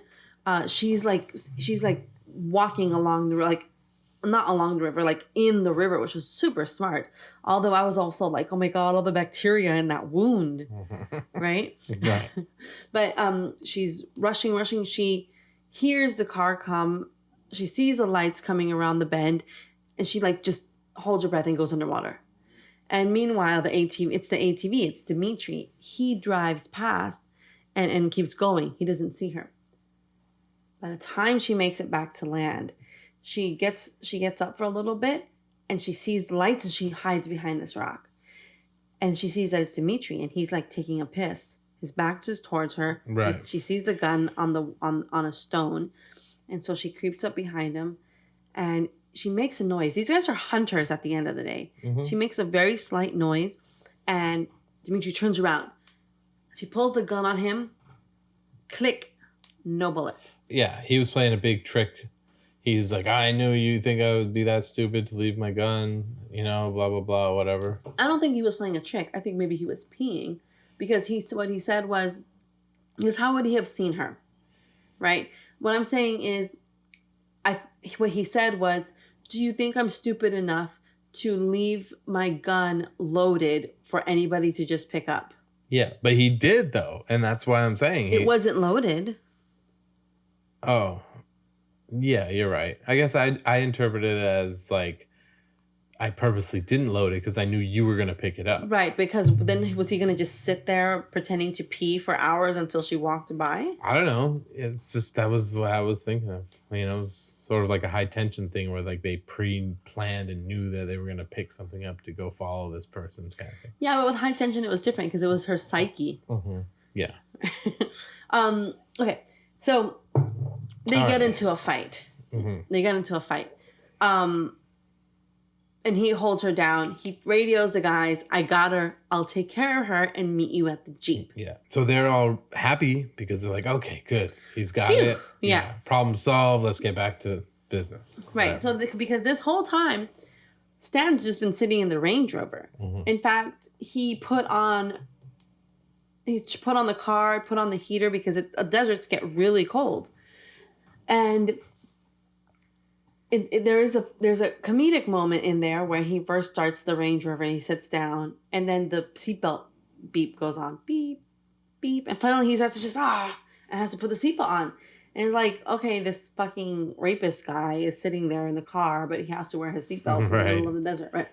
she's walking along the not along the river, in the river, which was super smart. Although I was also oh my God, all the bacteria in that wound, right? Right. But she's rushing. She hears the car come. She sees the lights coming around the bend, and she just holds her breath and goes underwater. And meanwhile, it's Dimitri. He drives past and keeps going. He doesn't see her. By the time she makes it back to land, She gets up for a little bit, and she sees the lights, and she hides behind this rock. And she sees that it's Dimitri, and he's like taking a piss. His back is towards her. Right. She sees the gun on a stone, and so she creeps up behind him, and she makes a noise. These guys are hunters at the end of the day. Mm-hmm. She makes a very slight noise, and Dimitri turns around. She pulls the gun on him. Click. No bullets. Yeah, he was playing a big trick. He's like, I knew you think I would be that stupid to leave my gun, blah, blah, blah, whatever. I don't think he was playing a trick. I think maybe he was peeing, because what he said was, how would he have seen her? Right? What I'm saying is, what he said was, do you think I'm stupid enough to leave my gun loaded for anybody to just pick up? Yeah, but he did, though. And that's why I'm saying it wasn't loaded. Oh, yeah, you're right. I guess I interpreted it as like, I purposely didn't load it because I knew you were going to pick it up. Right, because then was he going to just sit there pretending to pee for hours until she walked by? I don't know. It's just, that was what I was thinking of. It's sort of like a high tension thing where like they pre-planned and knew that they were going to pick something up to go follow this person's kind of thing. Yeah, but with high tension it was different because it was her psyche. Mm-hmm. Yeah. Okay, so they get into a fight. Mm-hmm. They get into a fight. And he holds her down. He radios the guys. I got her. I'll take care of her and meet you at the Jeep. Yeah. So they're all happy because they're like, okay, good. He's got Phew. it. Yeah. Problem solved. Let's get back to business. Right. So because this whole time, Stan's just been sitting in the Range Rover. Mm-hmm. In fact, he put on the car, put on the heater because deserts get really cold. And there's a comedic moment in there where he first starts the Range Rover and he sits down, and then the seatbelt beep goes on, beep, beep, and finally he has to just and has to put the seatbelt on, and it's like, okay, this fucking rapist guy is sitting there in the car, but he has to wear his seatbelt in the middle of the desert, right?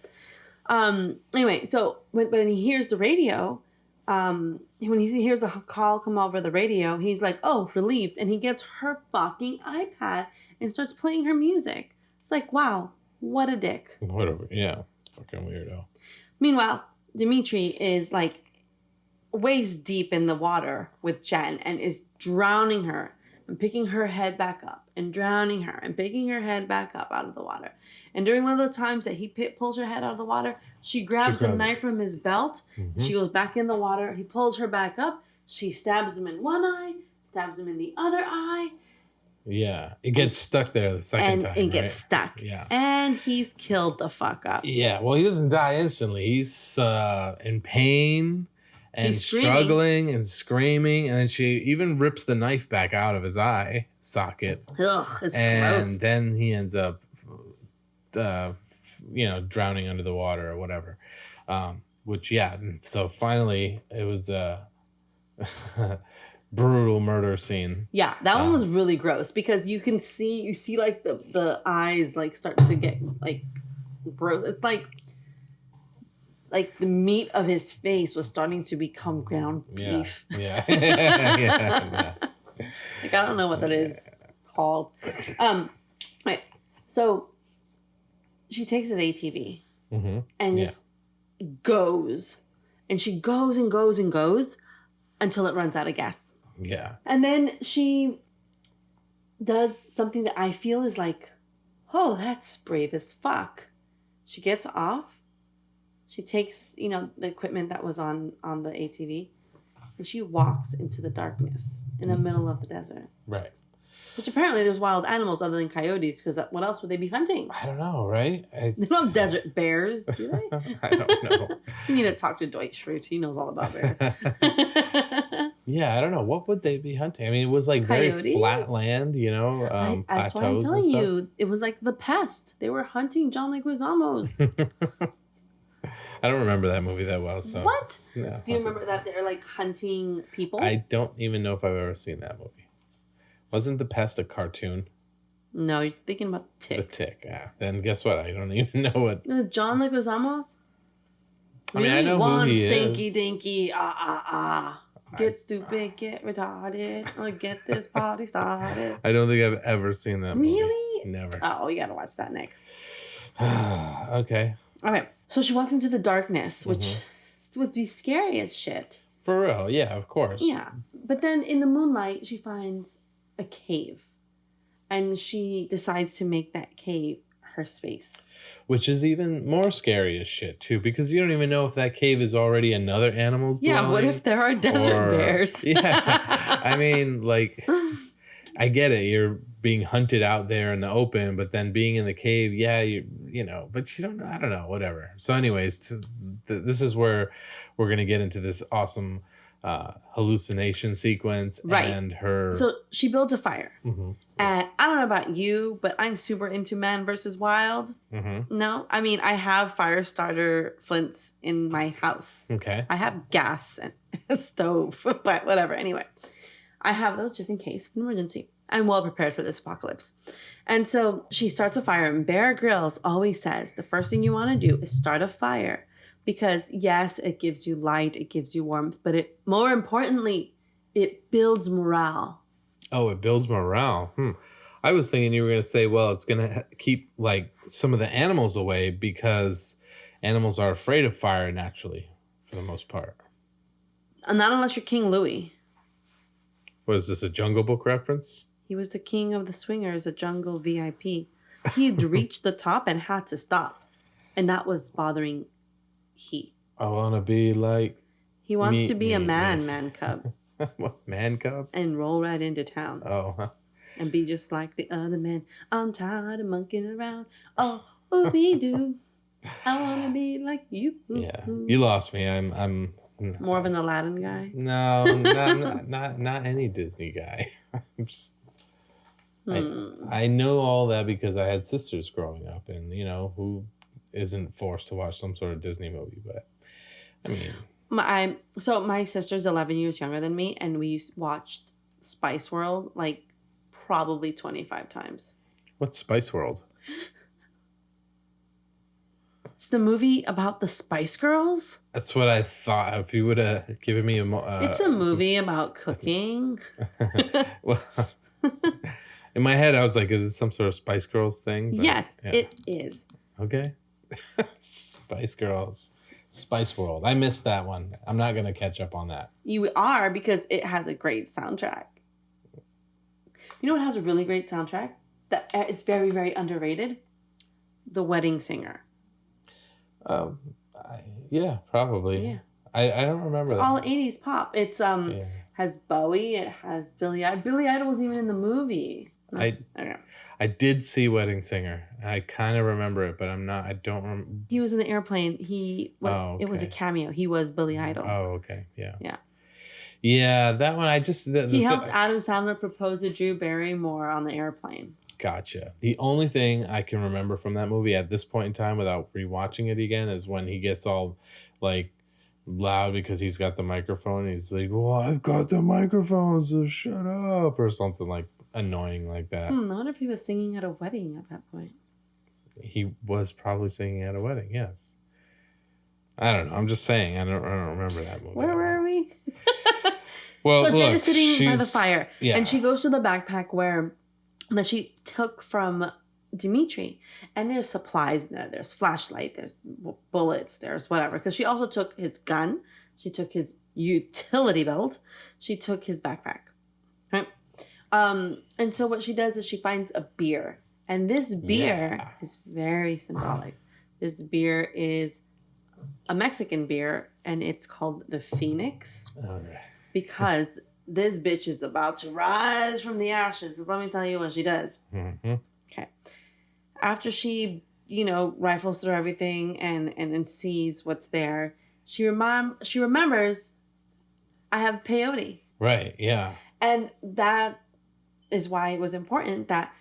Anyway, so when he hears the radio, when he hears the call come over the radio, he's like, oh, relieved, and he gets her fucking iPad and starts playing her music. It's like, wow, what a dick. Whatever, yeah, fucking weirdo. Meanwhile, Dimitri is like waist deep in the water with Jen and is drowning her and picking her head back up and drowning her and picking her head back up out of the water. And during one of the times that he pulls her head out of the water, she grabs a knife from his belt. Mm-hmm. She goes back in the water. He pulls her back up. She stabs him in one eye, stabs him in the other eye. Yeah, it gets stuck there the second time. And it gets stuck. Yeah. And he's killed the fuck up. Yeah, well, he doesn't die instantly. He's in pain and struggling and screaming. And then she even rips the knife back out of his eye socket. Ugh, it's and gross. Then he ends up, drowning under the water or whatever. So finally it was brutal murder scene. Yeah, that one was really gross because you see like the eyes like start to get like gross. It's like the meat of his face was starting to become ground beef. Yeah. Yeah. Like I don't know what that is called. Right. So she takes his ATV and just goes, and she goes and goes and goes until it runs out of gas. Yeah. And then she does something that I feel is like, oh, that's brave as fuck. She gets off. She takes, the equipment that was on the ATV, and she walks into the darkness in the middle of the desert. Right. Which apparently there's wild animals other than coyotes, because what else would they be hunting? I don't know, right? There's no desert bears, do they? I don't know. You need to talk to Dwight Schrute. He knows all about bears. Yeah, I don't know. What would they be hunting? I mean, it was like very flat land, that's what I'm telling you. It was like the pest. They were hunting John Leguizamo's. I don't remember that movie that well. So what? No. Do you remember that they're like hunting people? I don't even know if I've ever seen that movie. Wasn't The Pest a cartoon? No, you're thinking about The Tick. The Tick, Then guess what? I don't even know what... John Leguizamo? I mean, I know who he stinky is. dinky, Get stupid, get retarded, or get this party started. I don't think I've ever seen that movie. Really? Never. Oh, you gotta watch that next. Okay. Okay. So she walks into the darkness, which would be scary as shit. For real. Yeah, of course. Yeah. But then in the moonlight, she finds a cave. And she decides to make that cave her space. Which is even more scary as shit, too, because you don't even know if that cave is already another animal's dwelling. Yeah, what if there are desert bears? Yeah. I mean, like, I get it. You're being hunted out there in the open, but then being in the cave, yeah, you know, but you don't know. I don't know, whatever. So anyways, this is where we're going to get into this awesome hallucination sequence. Right. And her... So she builds a fire. And I don't know about you, but I'm super into Man vs. Wild. No, I mean, I have fire starter flints in my house. Okay. I have gas and a stove, but whatever. Anyway, I have those just in case of an emergency. I'm well prepared for this apocalypse. And so she starts a fire, and Bear Grylls always says the first thing you want to do is start a fire. Because yes, it gives you light, it gives you warmth, but it more importantly, it builds morale. Oh, it builds morale. I was thinking you were going to say, well, it's going to keep like some of the animals away because animals are afraid of fire naturally for the most part. Not unless you're King Louis. What is this, a Jungle Book reference? He was the king of the swingers, a jungle VIP. He'd reached the top and had to stop. And that was bothering he. I want to be like... He wants to be a man cub. What, man cub? And roll right into town. Oh, huh. And be just like the other men. I'm tired of monkeying around. Oh, ooby-doo. I want to be like you. Yeah, you lost me. I'm more of an Aladdin guy. No, not any Disney guy. I'm just... I know all that because I had sisters growing up, and you know who isn't forced to watch some sort of Disney movie. But I mean, my sister's 11 years younger than me, and we watched Spice World like probably 25 times. What's Spice World? It's the movie about the Spice Girls. That's what I thought. If you would have given me it's a movie about cooking. Well, in my head, I was like, "Is this some sort of Spice Girls thing?" But, yes, yeah. It is. Okay. Spice Girls, Spice World. I missed that one. I'm not gonna catch up on that. You are, because it has a great soundtrack. You know what has a really great soundtrack? That it's very, very underrated. The Wedding Singer. Yeah, probably. Yeah. I don't remember. It's all 80s pop. It's has Bowie. It has Billy Idol. Billy Idol was even in the movie. I did see Wedding Singer. I kind of remember it, but I don't remember. He was in the airplane. It was a cameo. He was Billy Idol. Oh, okay. Yeah. Yeah. Yeah, that one he helped Adam Sandler propose to Drew Barrymore on the airplane. Gotcha. The only thing I can remember from that movie at this point in time without rewatching it again is when he gets all like loud because he's got the microphone. He's like, "Well, I've got the microphone, so shut up," or something like annoying like that. I wonder if he was singing at a wedding at that point. He was probably singing at a wedding, yes. I don't know. I'm just saying. I don't remember that movie. Where were we? Well, so Jen is sitting by the fire, and she goes to the backpack that she took from Dimitri, and there's supplies in there. There's flashlight, there's bullets, there's whatever. Because she also took his gun, she took his utility belt, she took his backpack, right? And so what she does is she finds a beer, and this beer is very symbolic. This beer is a Mexican beer, and it's called the Phoenix. All right. Because this bitch is about to rise from the ashes. So let me tell you what she does. Mm-hmm. Okay. After she, rifles through everything and then sees what's there, she remembers, I have peyote. Right, yeah. And that is why it was important that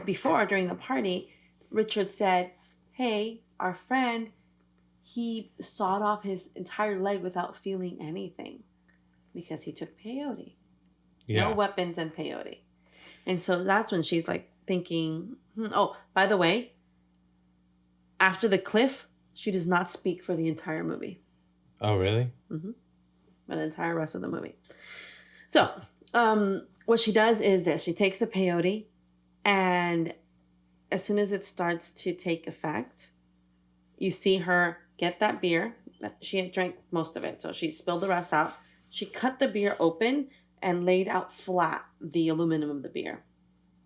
during the party, Richard said, hey, our friend, he sawed off his entire leg without feeling anything. Because he took peyote. Yeah. No weapons and peyote. And so that's when she's like thinking, oh, by the way, after the cliff, she does not speak for the entire movie. Oh, really? Mm-hmm. For the entire rest of the movie. So, what she does is this. She takes the peyote and as soon as it starts to take effect, you see her get that beer. She had drank most of it, so she spilled the rest out. She cut the beer open and laid out flat the aluminum of the beer.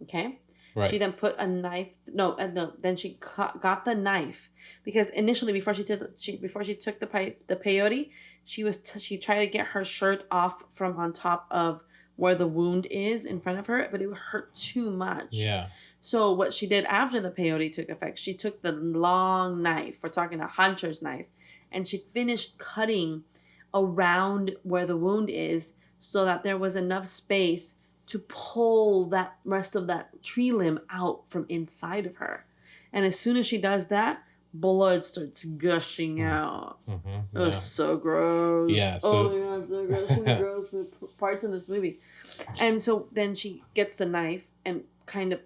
Okay? Right. She then put a knife. Then she got the knife because initially before she took the peyote, she tried to get her shirt off from on top of where the wound is in front of her, but it would hurt too much. Yeah. So what she did after the peyote took effect, she took the long knife. We're talking a hunter's knife, and she finished cutting around where the wound is so that there was enough space to pull that rest of that tree limb out from inside of her. And as soon as she does that, blood starts gushing out. Mm-hmm. It was so gross. Yeah. Oh my God, so gross. So many gross parts in this movie. And so then she gets the knife and kind of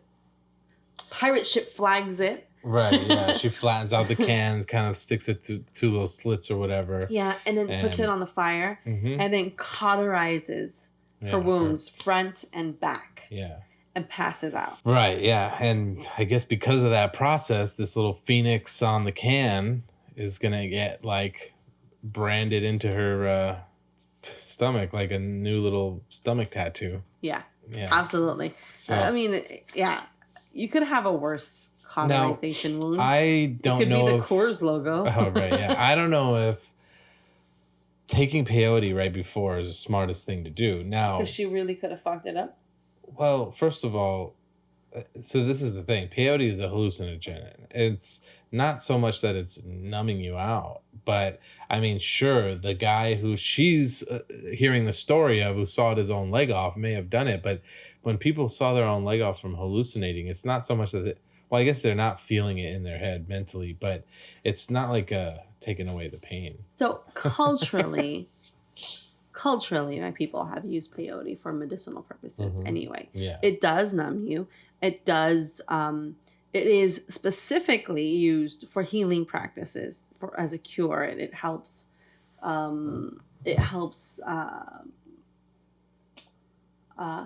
pirate ship flags it. Right, yeah. She flattens out the can, kind of sticks it to two little slits or whatever. Yeah, and then puts it on the fire, and then cauterizes her wounds front and back. Yeah. And passes out. Right, yeah. And I guess because of that process, this little phoenix on the can is going to get like branded into her stomach, like a new little stomach tattoo. Yeah. Yeah. Absolutely. So, I mean, yeah. You could have a worse cauterization wound. I don't know. It could be the Coors logo. Oh, right, yeah. I don't know if taking peyote right before is the smartest thing to do. Now, because she really could have fucked it up. Well, first of all, so this is the thing. Peyote is a hallucinogen. It's not so much that it's numbing you out, but I mean, sure, the guy who she's hearing the story of, who sawed his own leg off, may have done it. But when people saw their own leg off from hallucinating, it's not so much that well, I guess they're not feeling it in their head mentally, but it's not like taking away the pain. So culturally, my people have used peyote for medicinal purposes anyway. Yeah. It does numb you. It does. It is specifically used for healing practices, as a cure. It helps. It helps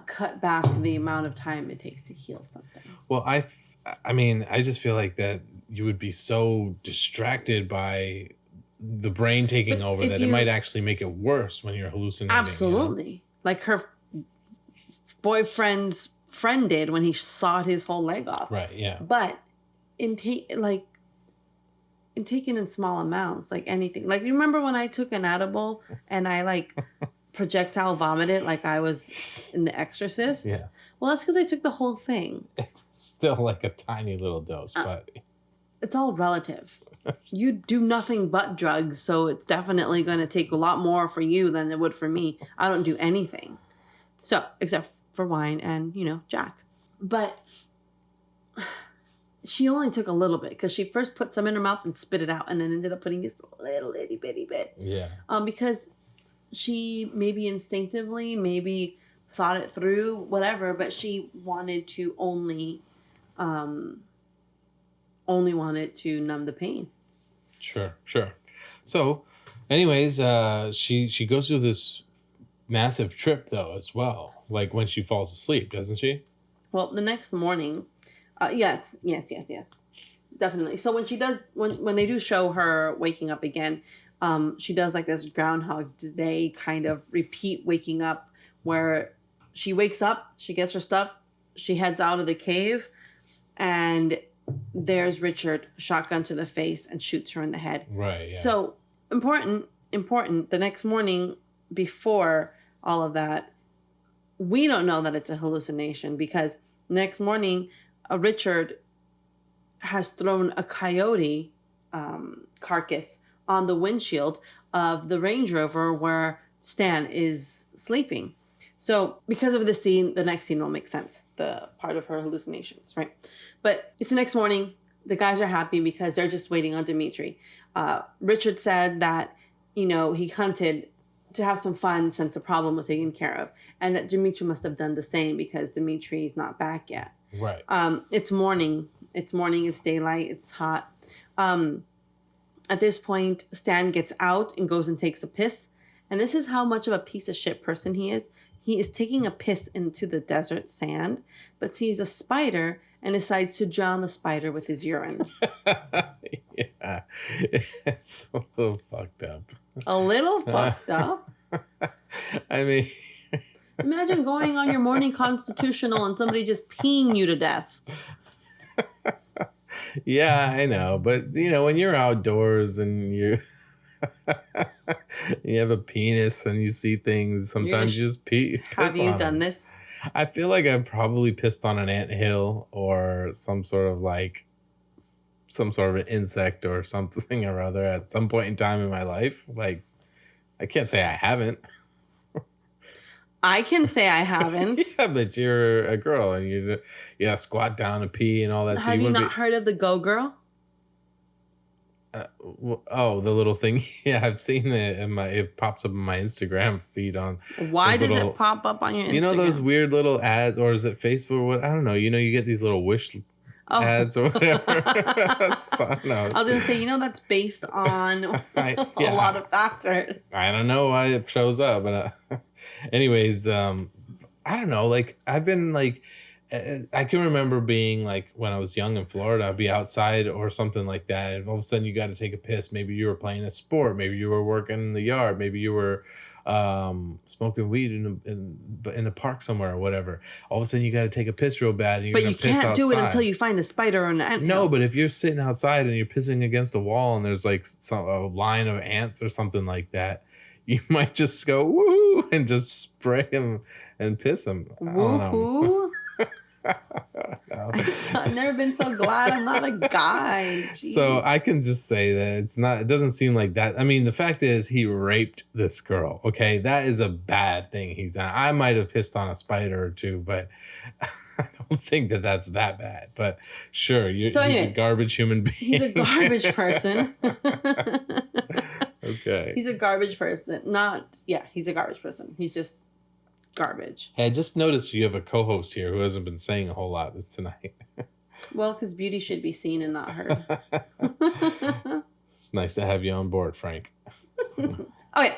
cut back the amount of time it takes to heal something. Well, I mean, I just feel like that you would be so distracted by the brain taking over that it might actually make it worse when you're hallucinating. Absolutely. You know? Like her boyfriend's friend did when he sawed his whole leg off. Right, yeah. But in taking in small amounts, like anything. Like, you remember when I took an edible and I like projectile vomited like I was in The Exorcist? Yeah. Well, that's because I took the whole thing. It's still like a tiny little dose, but it's all relative. You do nothing but drugs, so it's definitely going to take a lot more for you than it would for me. I don't do anything. So, except for wine and, Jack. But she only took a little bit because she first put some in her mouth and spit it out and then ended up putting this little itty bitty bit. Yeah. Because she maybe instinctively, maybe thought it through, whatever, but she wanted to only wanted to numb the pain. Sure. So, anyways, she goes through this massive trip though as well. Like when she falls asleep, doesn't she? Well, the next morning, yes, definitely. So when she does, when they do show her waking up again, she does like this Groundhog Day kind of repeat waking up, where she wakes up, she gets her stuff, she heads out of the cave, and there's Richard, shotgun to the face, and shoots her in the head. Right, yeah. So, important, the next morning, before all of that, we don't know that it's a hallucination, because next morning, Richard has thrown a coyote carcass on the windshield of the Range Rover where Stan is sleeping. So because of this scene, the next scene will make sense, the part of her hallucinations, right? But it's the next morning. The guys are happy because they're just waiting on Dimitri. Richard said that, he hunted to have some fun since the problem was taken care of, and that Dimitri must have done the same because Dimitri's not back yet. Right. It's morning. It's daylight. It's hot. At this point, Stan gets out and goes and takes a piss. And this is how much of a piece of shit person he is. He is taking a piss into the desert sand, but sees a spider and decides to drown the spider with his urine. Yeah, it's a little fucked up. A little fucked up. I mean, Imagine going on your morning constitutional and somebody just peeing you to death. yeah, I know, but when you're outdoors and you have a penis and you see things, sometimes you just piss Have you on done them. this? I feel like I've probably pissed on an anthill or some sort of an insect or something or other at some point in time in my life. Like, I can't say I haven't. I can say I haven't. Yeah, but you're a girl and you squat down and pee and all that. Have you not heard of the Go Girl? The little thing. Yeah, I've seen it it pops up in my Instagram feed on. Why does it pop up on your Instagram? You know those weird little ads, or is it Facebook or what? I don't know. You get these little wish ads or whatever. I was gonna say, that's based on a lot of factors. I don't know why it shows up, but anyways, I don't know. Like, I've been like, I can remember being like when I was young in Florida, I'd be outside or something like that, and all of a sudden you got to take a piss. Maybe you were playing a sport, maybe you were working in the yard, maybe you were smoking weed in a park somewhere or whatever. All of a sudden you got to take a piss real bad, and you're gonna piss outside. But you can't do it until you find a spider or an ant. No, but if you're sitting outside and you're pissing against a wall and there's like a line of ants or something like that, you might just go woo and just spray them and piss them. Woo-hoo. I've never been so glad I'm not a guy. Jeez. So I can just say that it doesn't seem like that. I mean, the fact is he raped this girl. Okay. That is a bad thing he's done. I might have pissed on a spider or two, but I don't think that's that bad. But sure, he's a garbage human being. He's a garbage person. Okay. He's a garbage person. He's a garbage person. He's just garbage. Hey, I just noticed you have a co-host here who hasn't been saying a whole lot tonight. Well, because beauty should be seen and not heard. It's nice to have you on board, Frank. Okay,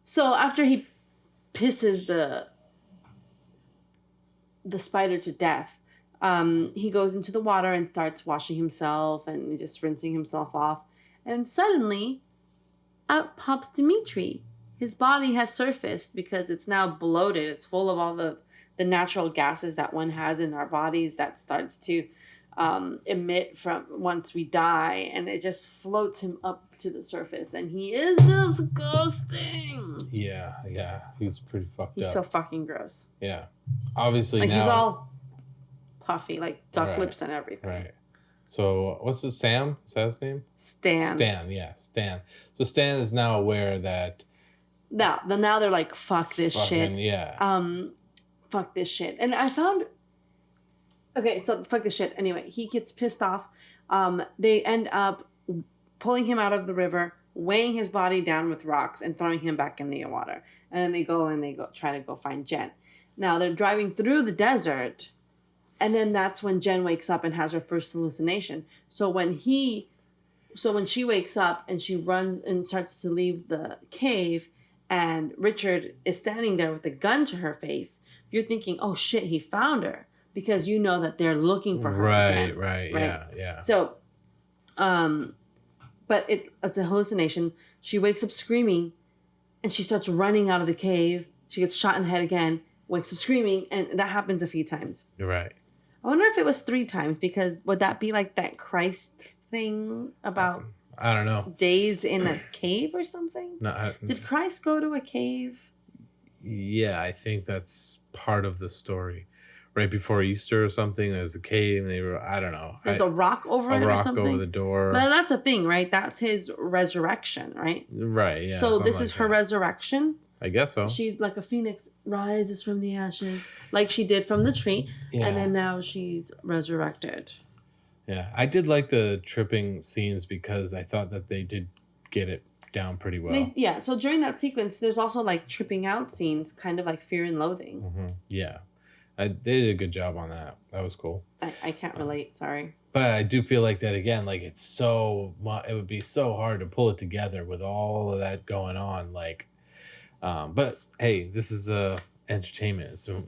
so after he pisses the spider to death, he goes into the water and starts washing himself and just rinsing himself off. And suddenly, out pops Dimitri. His body has surfaced because it's now bloated. It's full of all the natural gases that one has in our bodies that starts to emit from once we die. And it just floats him up to the surface. And he is disgusting. Yeah. He's pretty fucked up. He's so fucking gross. Yeah. Obviously now. He's all puffy, like duck lips and everything. Right. So what's his Sam? Is that his name? Stan. Stan. So Stan is now aware that. Now they're like, fuck this shit. Yeah. Fuck this shit. And I found. Okay, so fuck this shit. Anyway, he gets pissed off. They end up pulling him out of the river, weighing his body down with rocks, and throwing him back in the water. And then they go try to go find Jen. Now they're driving through the desert, and then that's when Jen wakes up and has her first hallucination. So when she wakes up and she runs and starts to leave the cave, and Richard is standing there with a gun to her face, you're thinking, oh shit, he found her. Because you know that they're looking for her. Right. Yeah. So, but it's a hallucination. She wakes up screaming, and she starts running out of the cave. She gets shot in the head again, wakes up screaming, and that happens a few times. Right. I wonder if it was 3 times, because would that be like that Christ thing about... I don't know. Days in a cave or something? No. Did Christ go to a cave? Yeah, I think that's part of the story. Right before Easter or something, there's a cave, and I don't know. There's a rock over it or something? A rock over the door. But that's a thing, right? That's his resurrection, right? Right, yeah. So this is her resurrection? I guess so. She, like a phoenix, rises from the ashes, like she did from the tree, and then now she's resurrected. Yeah, I did like the tripping scenes because I thought that they did get it down pretty well. So during that sequence, there's also like tripping out scenes, kind of like Fear and Loathing. Mm-hmm. Yeah. They did a good job on that. That was cool. I can't relate, sorry. But I do feel like that again, like it would be so hard to pull it together with all of that going on. Like, but hey, this is entertainment. So,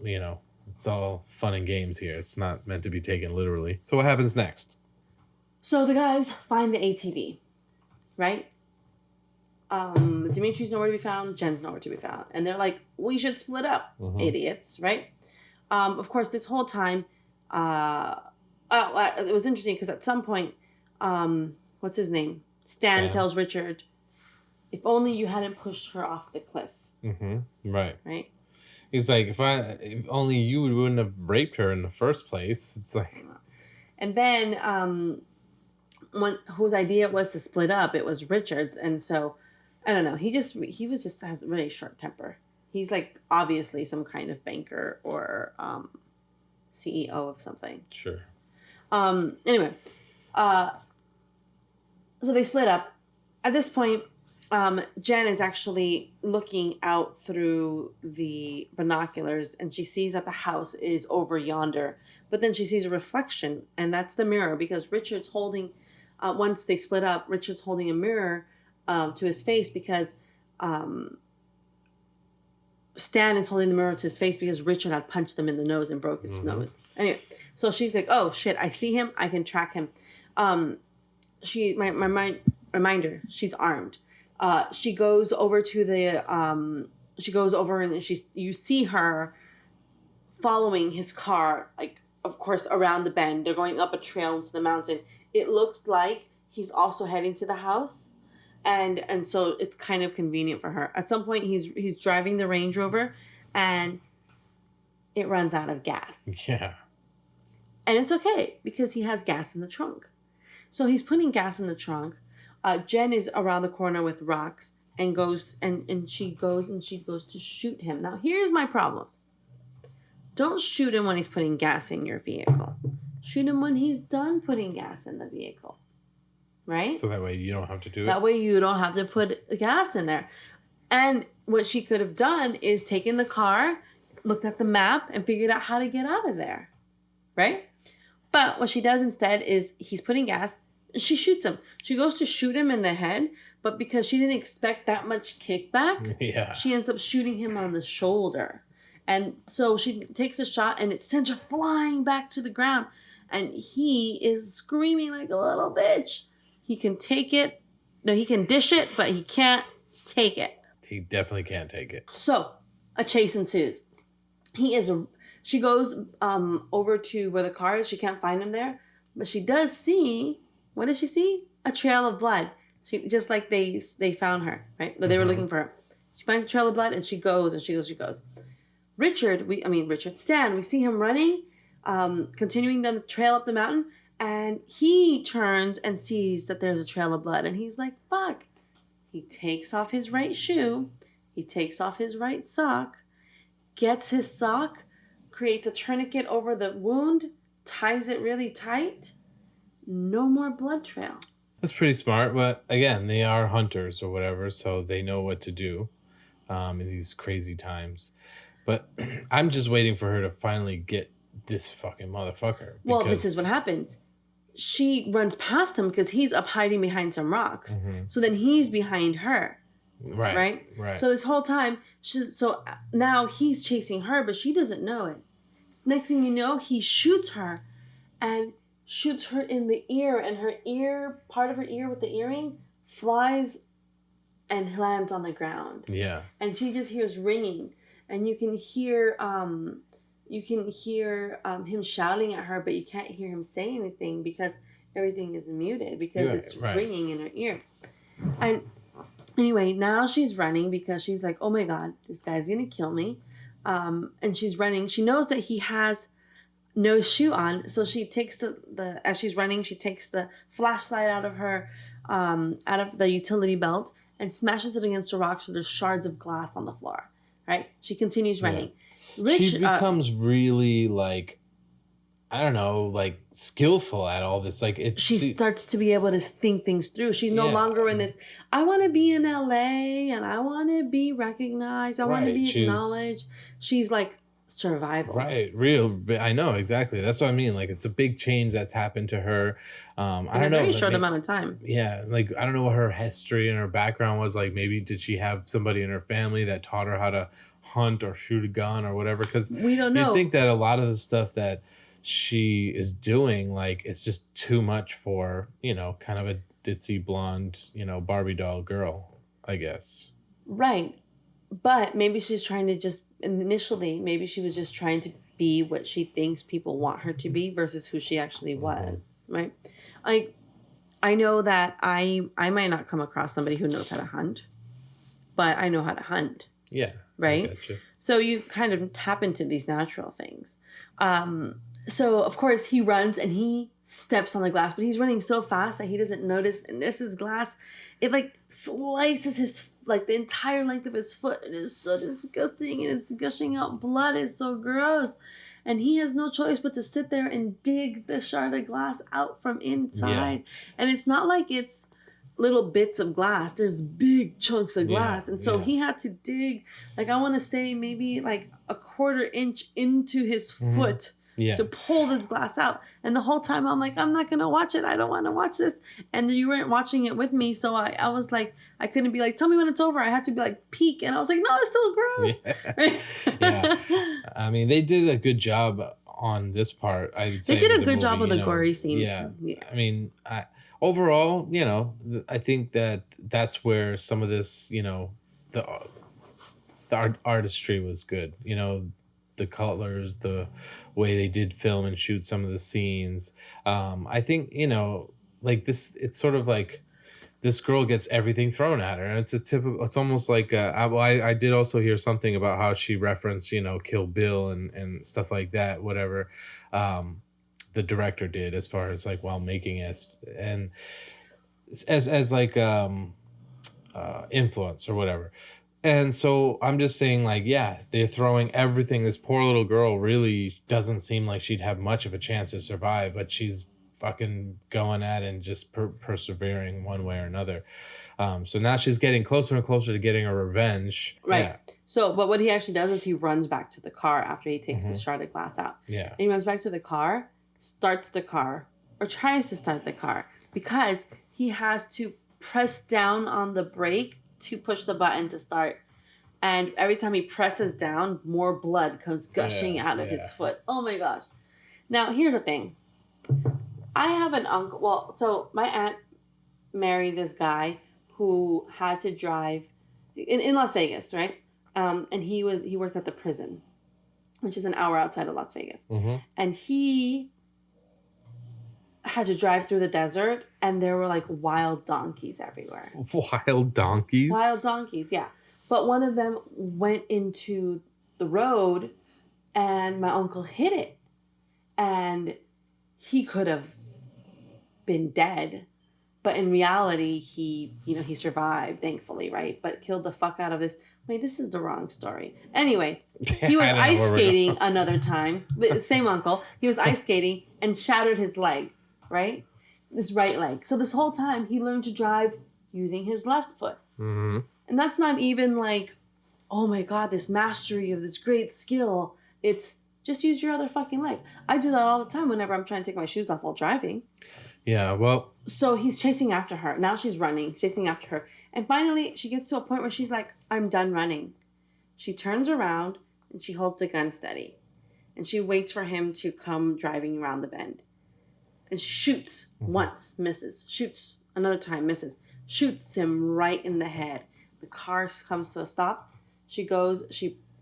It's all fun and games here. It's not meant to be taken literally. So what happens next? So the guys find the ATV, right? Dimitri's nowhere to be found. Jen's nowhere to be found. And they're like, we should split up, idiots, right? Of course, this whole time, it was interesting because at some point, what's his name? Stan tells Richard, if only you hadn't pushed her off the cliff. Right. Right? He's like, if only you wouldn't have raped her in the first place. It's like... And then, whose idea it was to split up, it was Richard's. And so, I don't know. He has a really short temper. He's like obviously some kind of banker or CEO of something. Sure. Anyway, so they split up. At this point, Jen is actually looking out through the binoculars and she sees that the house is over yonder. But then she sees a reflection, and that's the mirror because Richard's holding, once they split up, Richard's holding a mirror to his face because Stan is holding the mirror to his face because Richard had punched him in the nose and broke his nose. Anyway, so she's like, oh shit, I see him, I can track him. Reminder, she's armed. She goes over to the, and you see her following his car, like, of course, around the bend. They're going up a trail into the mountain. It looks like he's also heading to the house. And so it's kind of convenient for her. At some point, he's driving the Range Rover, and it runs out of gas. Yeah. And it's okay, because he has gas in the trunk. So he's putting gas in the trunk. Jen is around the corner with rocks, and she goes to shoot him. Now, here's my problem. Don't shoot him when he's putting gas in your vehicle. Shoot him when he's done putting gas in the vehicle. Right? So that way you don't have to do it? That way you don't have to put gas in there. And what she could have done is taken the car, looked at the map, and figured out how to get out of there. Right? But what she does instead is he's putting gas, and she shoots him. She goes to shoot him in the head, but because she didn't expect that much kickback, she ends up shooting him on the shoulder. And so she takes a shot, and it sends her flying back to the ground. And he is screaming like a little bitch. He can take it. No, he can dish it, but he can't take it. He definitely can't take it. So a chase ensues. She goes over to where the car is. She can't find him there. But she does see, what does she see? A trail of blood. Just like they found her, right? They were looking for her. She finds a trail of blood, and she goes. Stan, we see him running, continuing down the trail up the mountain, and he turns and sees that there's a trail of blood, and he's like, fuck. He takes off his right shoe, he takes off his right sock, gets his sock, creates a tourniquet over the wound, ties it really tight, no more blood trail. That's pretty smart, but again, they are hunters or whatever, so they know what to do in these crazy times. But I'm just waiting for her to finally get this fucking motherfucker. Well, this is what happens. She runs past him because he's up hiding behind some rocks. So then he's behind her. Right. So this whole time, so now he's chasing her, but she doesn't know it. Next thing you know, he shoots her and shoots her in the ear, and her ear, part of her ear with the earring, flies and lands on the ground. Yeah. And she just hears ringing. And you can hear him shouting at her, but you can't hear him say anything because everything is muted because it's ringing in her ear. And anyway, now she's running because she's like, oh my God, this guy's going to kill me. And she's running. She knows that he has no shoe on. So she takes as she's running, she takes the flashlight out of the utility belt and smashes it against a rock so there's shards of glass on the floor. Right? She continues running. Yeah. She becomes really skillful at all this. She starts to be able to think things through. She's no longer in this, I want to be in LA and I want to be recognized. I want to be acknowledged. She's like survival. Right. Real. I know. Exactly. That's what I mean. Like, it's a big change that's happened to her. I don't know. In a very short amount of time. Yeah. Like, I don't know what her history and her background was. Like, maybe did she have somebody in her family that taught her how to hunt or shoot a gun or whatever. Because We don't know. you think that a lot of the stuff that she is doing, like, it's just too much for, you know, kind of a ditzy blonde, you know, Barbie doll girl, I guess. Right. But maybe she's trying to just, initially, maybe she was just trying to be what she thinks people want her to be versus who she actually was, right? Like, I know that I might not come across somebody who knows how to hunt, but I know how to hunt. Yeah. Right? I gotcha. So you kind of tap into these natural things. So, of course, he runs and he steps on the glass, but he's running so fast that he doesn't notice. And there's this glass. It, like, slices his, like, the entire length of his foot. It is so disgusting, and it's gushing out blood. It's so gross. And he has no choice but to sit there and dig the shard of glass out from inside. Yeah. And it's not like it's little bits of glass. There's big chunks of glass. And so he had to dig, like, I want to say maybe like a 1/4 inch into his foot to pull this glass out. And the whole time I'm like, I'm not going to watch it. I don't want to watch this. And you weren't watching it with me. So I was like, I couldn't be like, tell me when it's over. I had to be like, peek. And I was like, no, it's still gross. Right? Yeah. I mean, they did a good job on this part. I'd say they did a good job with the gory scenes. Yeah. I mean, overall, you know, I think that's where some of this, you know, the artistry was good. You know, the colors, the way they did film and shoot some of the scenes. I think, you know, like this, it's sort of like this girl gets everything thrown at her, and it's almost like I did also hear something about how she referenced, you know, Kill Bill and stuff like that, whatever. The director did, as far as like while making it, and as like influence or whatever. And so I'm just saying, like, yeah, they're throwing everything. This poor little girl really doesn't seem like she'd have much of a chance to survive, but she's fucking going at it and just persevering one way or another. So now she's getting closer and closer to getting her revenge. Right. Yeah. So, but what he actually does is he runs back to the car after he takes the shard of glass out. Yeah. And he runs back to the car, starts the car, or tries to start the car, because he has to press down on the brake to push the button to start. And every time he presses down, more blood comes gushing out of his foot. Oh my gosh. Now, here's the thing. I have an uncle. Well, so my aunt married this guy who had to drive in Las Vegas, right? And he worked at the prison, which is an hour outside of Las Vegas. Mm-hmm. And he had to drive through the desert, and there were like wild donkeys everywhere. Wild donkeys? Wild donkeys, yeah. But one of them went into the road, and my uncle hit it. And he could have been dead. But in reality, he survived, thankfully, right? But killed the fuck out of this. Wait, this is the wrong story. Anyway, he was ice skating another time. Same uncle. He was ice skating and shattered his leg, right? His right leg. So this whole time, he learned to drive using his left foot. Mm-hmm. And that's not even like, oh my God, this mastery of this great skill. It's just use your other fucking leg. I do that all the time whenever I'm trying to take my shoes off while driving. Yeah, well. So he's chasing after her. Now she's running, chasing after her. And finally, she gets to a point where she's like, I'm done running. She turns around and she holds the gun steady. And she waits for him to come driving around the bend. And she shoots once, misses. Shoots another time, misses. Shoots him right in the head. The car comes to a stop. She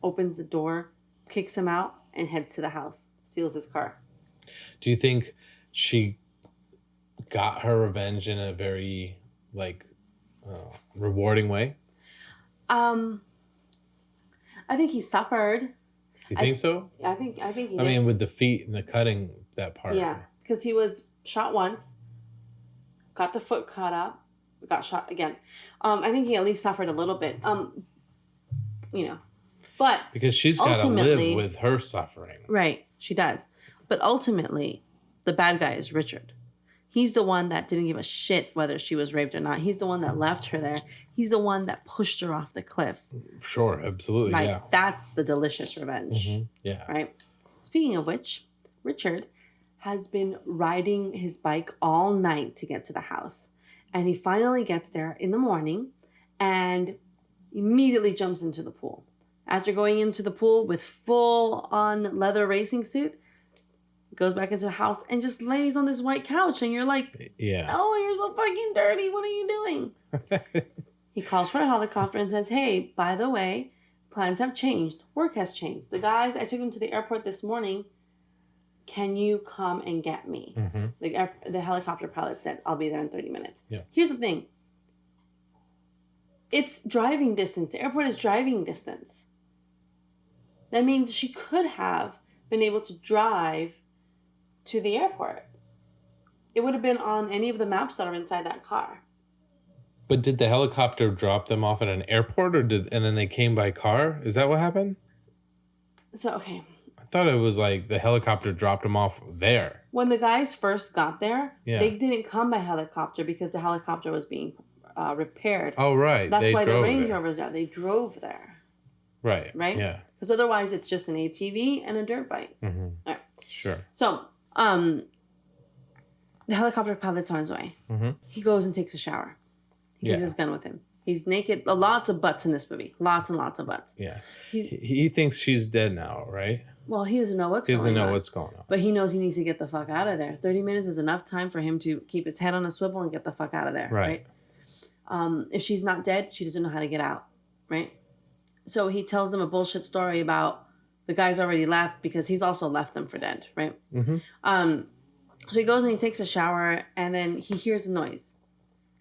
opens the door, kicks him out, and heads to the house. Steals his car. Do you think she got her revenge in a very, like, rewarding way? I think he suffered. You think so? I think he did. I mean, with the feet and the cutting, that part. Yeah, because he was shot once, got the foot cut up, got shot again. I think he at least suffered a little bit. But because she's got to live with her suffering. Right, she does. But ultimately, the bad guy is Richard. He's the one that didn't give a shit whether she was raped or not. He's the one that left her there. He's the one that pushed her off the cliff. Sure, absolutely, right. Yeah. That's the delicious revenge. Mm-hmm. Yeah. Right? Speaking of which, Richard has been riding his bike all night to get to the house. And he finally gets there in the morning and immediately jumps into the pool. After going into the pool with full-on leather racing suit, goes back into the house and just lays on this white couch. And you're like, oh, you're so fucking dirty. What are you doing? He calls for a helicopter and says, hey, by the way, plans have changed. Work has changed. The guys, I took them to the airport this morning. Can you come and get me? Mm-hmm. The helicopter pilot said, I'll be there in 30 minutes. Yeah. Here's the thing. It's driving distance. The airport is driving distance. That means she could have been able to drive to the airport. It would have been on any of the maps that are inside that car. But did the helicopter drop them off at an airport, and then they came by car? Is that what happened? So, okay. I thought it was like the helicopter dropped them off there. When the guys first got there, they didn't come by helicopter because the helicopter was being repaired. Oh, right. That's why the Range Rover was there. They drove there. Right. Right? Yeah. Because otherwise it's just an ATV and a dirt bike. Mm-hmm. All right. Sure. So, the helicopter pilot's on his way. Mm-hmm. He goes and takes a shower. He takes his gun with him. He's naked. Lots of butts in this movie. Lots and lots of butts. Yeah. He thinks she's dead now, right? Well, he doesn't know what's going on. He doesn't know what's going on. But he knows he needs to get the fuck out of there. 30 minutes is enough time for him to keep his head on a swivel and get the fuck out of there. Right. If she's not dead, she doesn't know how to get out. Right. So he tells them a bullshit story about the guy's already left because he's also left them for dead. Right. Mm-hmm. So he goes and he takes a shower and then he hears a noise.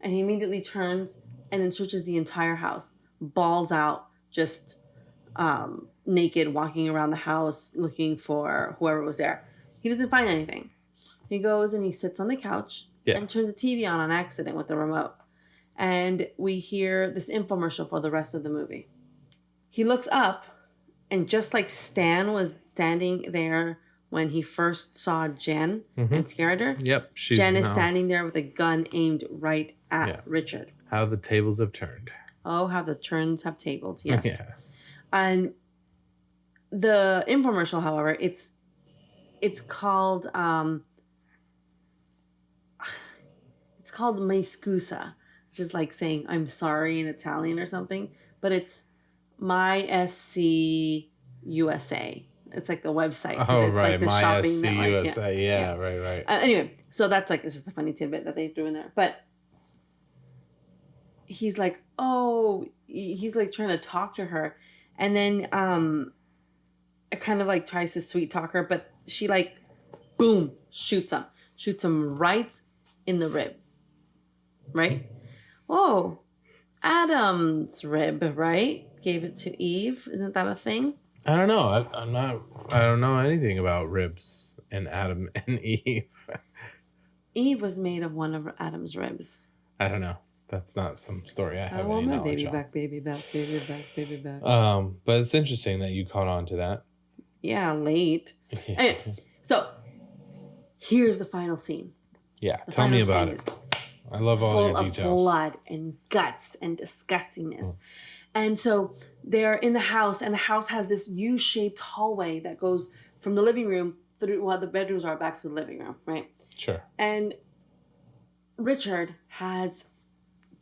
And he immediately turns and then searches the entire house. Balls out, just naked, walking around the house, looking for whoever was there. He doesn't find anything. He goes and he sits on the couch and turns the TV on accident with the remote. And we hear this infomercial for the rest of the movie. He looks up, and just like Stan was standing there when he first saw Jen and scared her. Yep. Jen is standing there with a gun aimed right at Richard. How the tables have turned. Oh, how the turns have tabled. Yes. And the infomercial, however, it's called "My Scusa," which is like saying "I'm sorry" in Italian or something. But it's My SC USA. It's like the website. Oh, it's right. Like the My shopping SC network. USA. Yeah, right. Anyway, so that's like, it's just a funny tidbit that they threw in there. But he's like, he's like trying to talk to her. And then kind of like tries to sweet talk her. But she like, boom, shoots him right in the rib. Right? Oh, Adam's rib, right? Gave it to Eve. Isn't that a thing? I don't know. I don't know anything about ribs and Adam and Eve. Eve was made of one of Adam's ribs. I don't know. That's not some story I have I want any my knowledge baby on. back, baby back, baby back, baby back. But it's interesting that you caught on to that. Yeah, late. Anyway, so here's the final scene. Yeah, tell me about it. I love all your details. Full of blood and guts and disgustingness. And so they're in the house, and the house has this U-shaped hallway that goes from the living room through, well, the bedrooms are back to the living room, right? Sure. And Richard has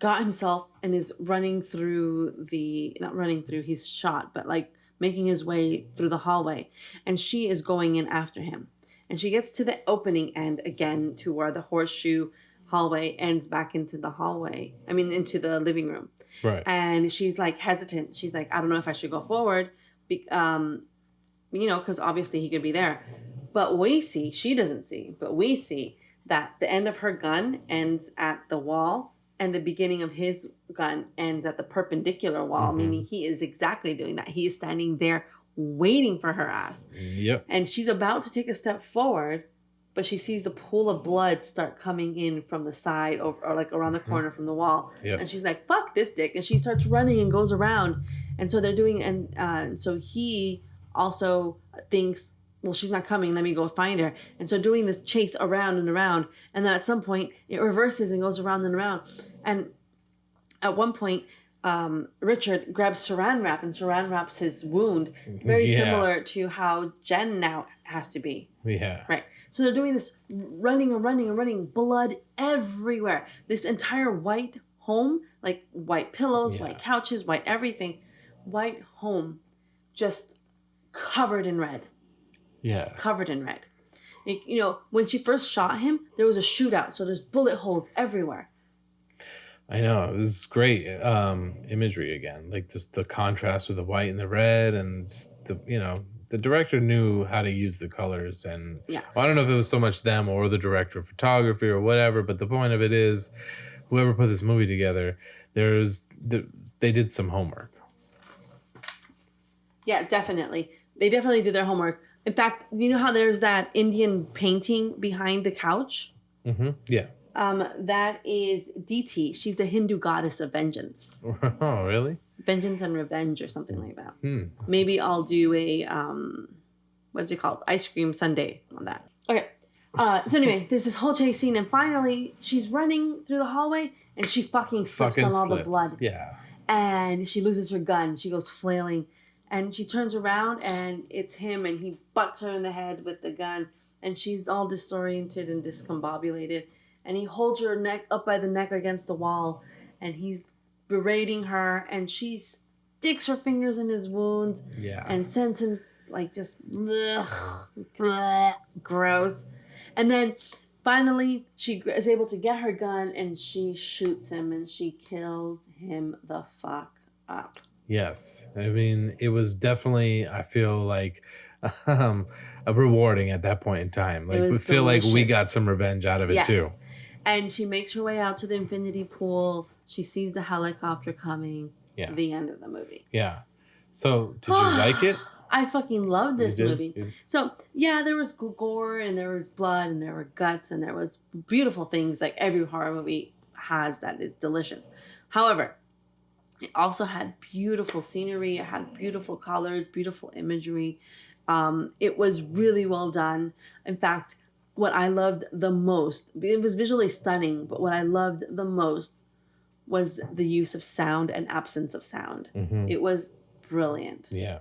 got himself and is running through he's shot, but like making his way through the hallway. And she is going in after him. And she gets to the opening end again to where the horseshoe hallway ends back into into the living room. Right. And she's like hesitant. She's like, I don't know if I should go forward, because obviously he could be there. But she doesn't see, but we see that the end of her gun ends at the wall and the beginning of his gun ends at the perpendicular wall, meaning he is exactly doing that. He is standing there waiting for her ass. Yep. And she's about to take a step forward, but she sees the pool of blood start coming in from the side or like around the corner from the wall. Yep. And she's like, fuck this dick. And she starts running and goes around. And so they're doing, and so he also thinks, well, she's not coming. Let me go find her. And so doing this chase around and around. And then at some point it reverses and goes around and around. And at one point, Richard grabs saran wrap and saran wraps his wound. Very similar to how Jen now has to be. Yeah. Right. So they're doing this running, blood everywhere. This entire white home, like white pillows, white couches, white everything, white home just covered in red. Yeah. Just covered in red. When she first shot him, there was a shootout, so there's bullet holes everywhere. I know, it was great imagery again, like just the contrast with the white and the red, and the director knew how to use the colors, and I don't know if it was so much them or the director of photography or whatever, but the point of it is, whoever put this movie together, they did some homework. Yeah, definitely. They definitely did their homework. In fact, you know how there's that Indian painting behind the couch? Mm-hmm. Yeah. That is Diti. She's the Hindu goddess of vengeance. Oh, really? Vengeance and revenge or something like that. Maybe I'll do a, what's it called? Ice cream sundae on that. Okay. So anyway, there's this whole chase scene, and finally she's running through the hallway and she fucking slips on all the blood. Yeah. And she loses her gun. She goes flailing. And she turns around and it's him, and he butts her in the head with the gun. And she's all disoriented and discombobulated. And he holds her neck up by the neck against the wall, and he's berating her, and she sticks her fingers in his wounds and sends him like just gross. And then finally she is able to get her gun, and she shoots him, and she kills him the fuck up. Yes. I mean, it was definitely, I feel like, rewarding at that point in time. Like, we feel like we got some revenge out of it too. And she makes her way out to the infinity pool. She sees the helicopter coming. Yeah. The end of the movie. Yeah. So, did you like it? I fucking loved this movie. So, yeah, there was gore, and there was blood, and there were guts, and there was beautiful things like every horror movie has that is delicious. However, it also had beautiful scenery. It had beautiful colors, beautiful imagery. It was really well done. In fact, what I loved the most, it was visually stunning, but what I loved the most was the use of sound and absence of sound. Mm-hmm. It was brilliant. Yeah.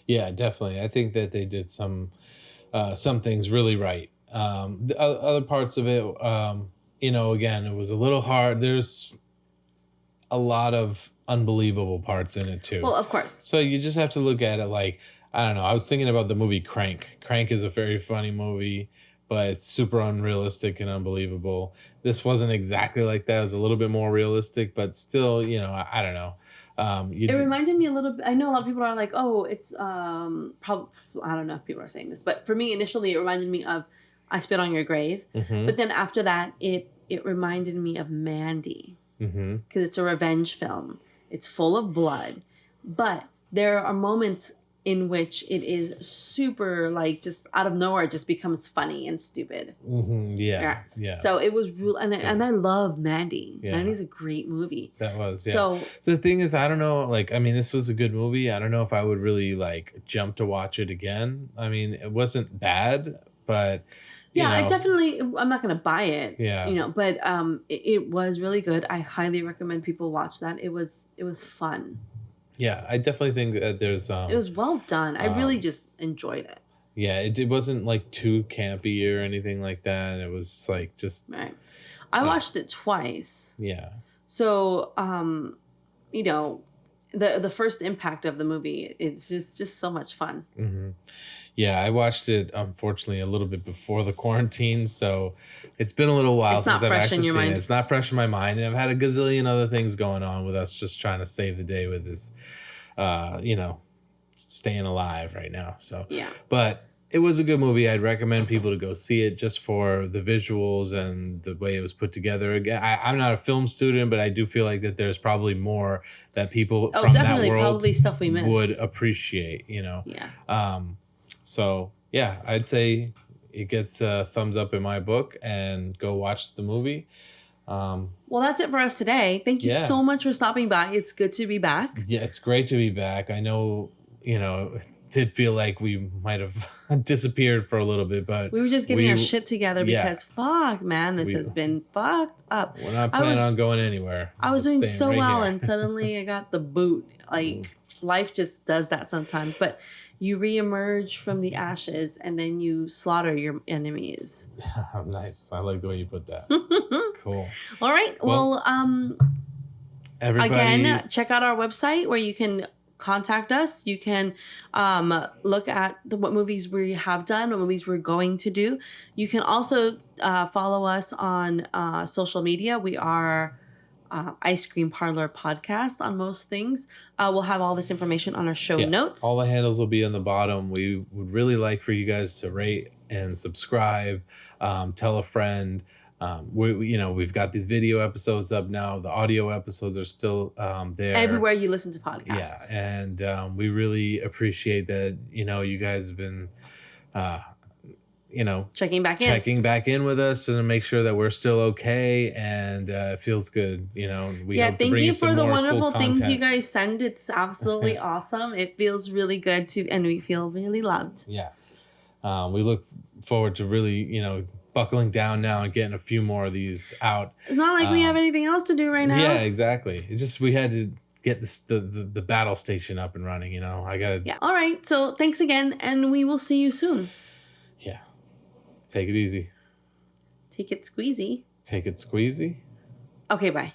Yeah, definitely. I think that they did some things really right. The other parts of it, again, it was a little hard. There's a lot of unbelievable parts in it too. Well, of course. So you just have to look at it like, I don't know. I was thinking about the movie Crank. Crank is a very funny movie, but it's super unrealistic and unbelievable. This wasn't exactly like that. It was a little bit more realistic, but still, I don't know. It reminded me a little bit. I know a lot of people are like, oh, it's probably, I don't know if people are saying this, but for me, initially, it reminded me of I Spit on Your Grave. Mm-hmm. But then after that, it reminded me of Mandy. Because it's a revenge film. It's full of blood. But there are moments in which it is super, like, just out of nowhere, it just becomes funny and stupid. Mm-hmm. Yeah. So it was real. And I love Mandy. Yeah. Mandy's a great movie. That was, yeah. So the thing is, I don't know, like, I mean, this was a good movie. I don't know if I would really, like, jump to watch it again. I mean, it wasn't bad, but... I definitely, I'm not going to buy it, but it was really good. I highly recommend people watch that. It was fun. Yeah, I definitely think that there's... it was well done. I really just enjoyed it. Yeah, it wasn't like too campy or anything like that. It was like just... Right. I watched it twice. Yeah. So, the first impact of the movie, it's just so much fun. Mm-hmm. Yeah, I watched it, unfortunately, a little bit before the quarantine, so it's been a little while since I've actually seen it. It's not fresh in my mind, and I've had a gazillion other things going on with us just trying to save the day with this, staying alive right now. So, yeah. But it was a good movie. I'd recommend people to go see it just for the visuals and the way it was put together. Again, I'm not a film student, but I do feel like that there's probably more that people from that world probably stuff we missed would appreciate, Yeah. So, yeah, I'd say it gets a thumbs up in my book, and go watch the movie. Well, that's it for us today. Thank you so much for stopping by. It's good to be back. Yeah, it's great to be back. I know, it did feel like we might have disappeared for a little bit, but... We were just getting our shit together because, fuck, man, this has been fucked up. We're not planning on going anywhere. I was doing so well, and suddenly I got the boot. Like, life just does that sometimes, but... You reemerge from the ashes, and then you slaughter your enemies. Nice. I like the way you put that. Cool. All right. Well, everybody... Again, check out our website where you can contact us. You can look at what movies we have done, what movies we're going to do. You can also follow us on social media. We are Ice Cream Parlor Podcast on most things. We'll have all this information on our show notes. All the handles will be on the bottom. We would really like for you guys to rate and subscribe, tell a friend. We've got these video episodes up now. The audio episodes are still there. Everywhere you listen to podcasts. Yeah, and we really appreciate that, you guys have been, checking back in with us and make sure that we're still okay, and it feels good. We hope to thank bring you for the wonderful cool things content. you guys send. It's absolutely awesome. It feels really good and we feel really loved. Yeah. We look forward to really, buckling down now and getting a few more of these out. It's not like we have anything else to do right now. Yeah, exactly. It's just we had to get the battle station up and running, I gotta. Yeah. All right. So thanks again, and we will see you soon. Yeah. Take it easy. Take it squeezy. Take it squeezy. Okay, bye.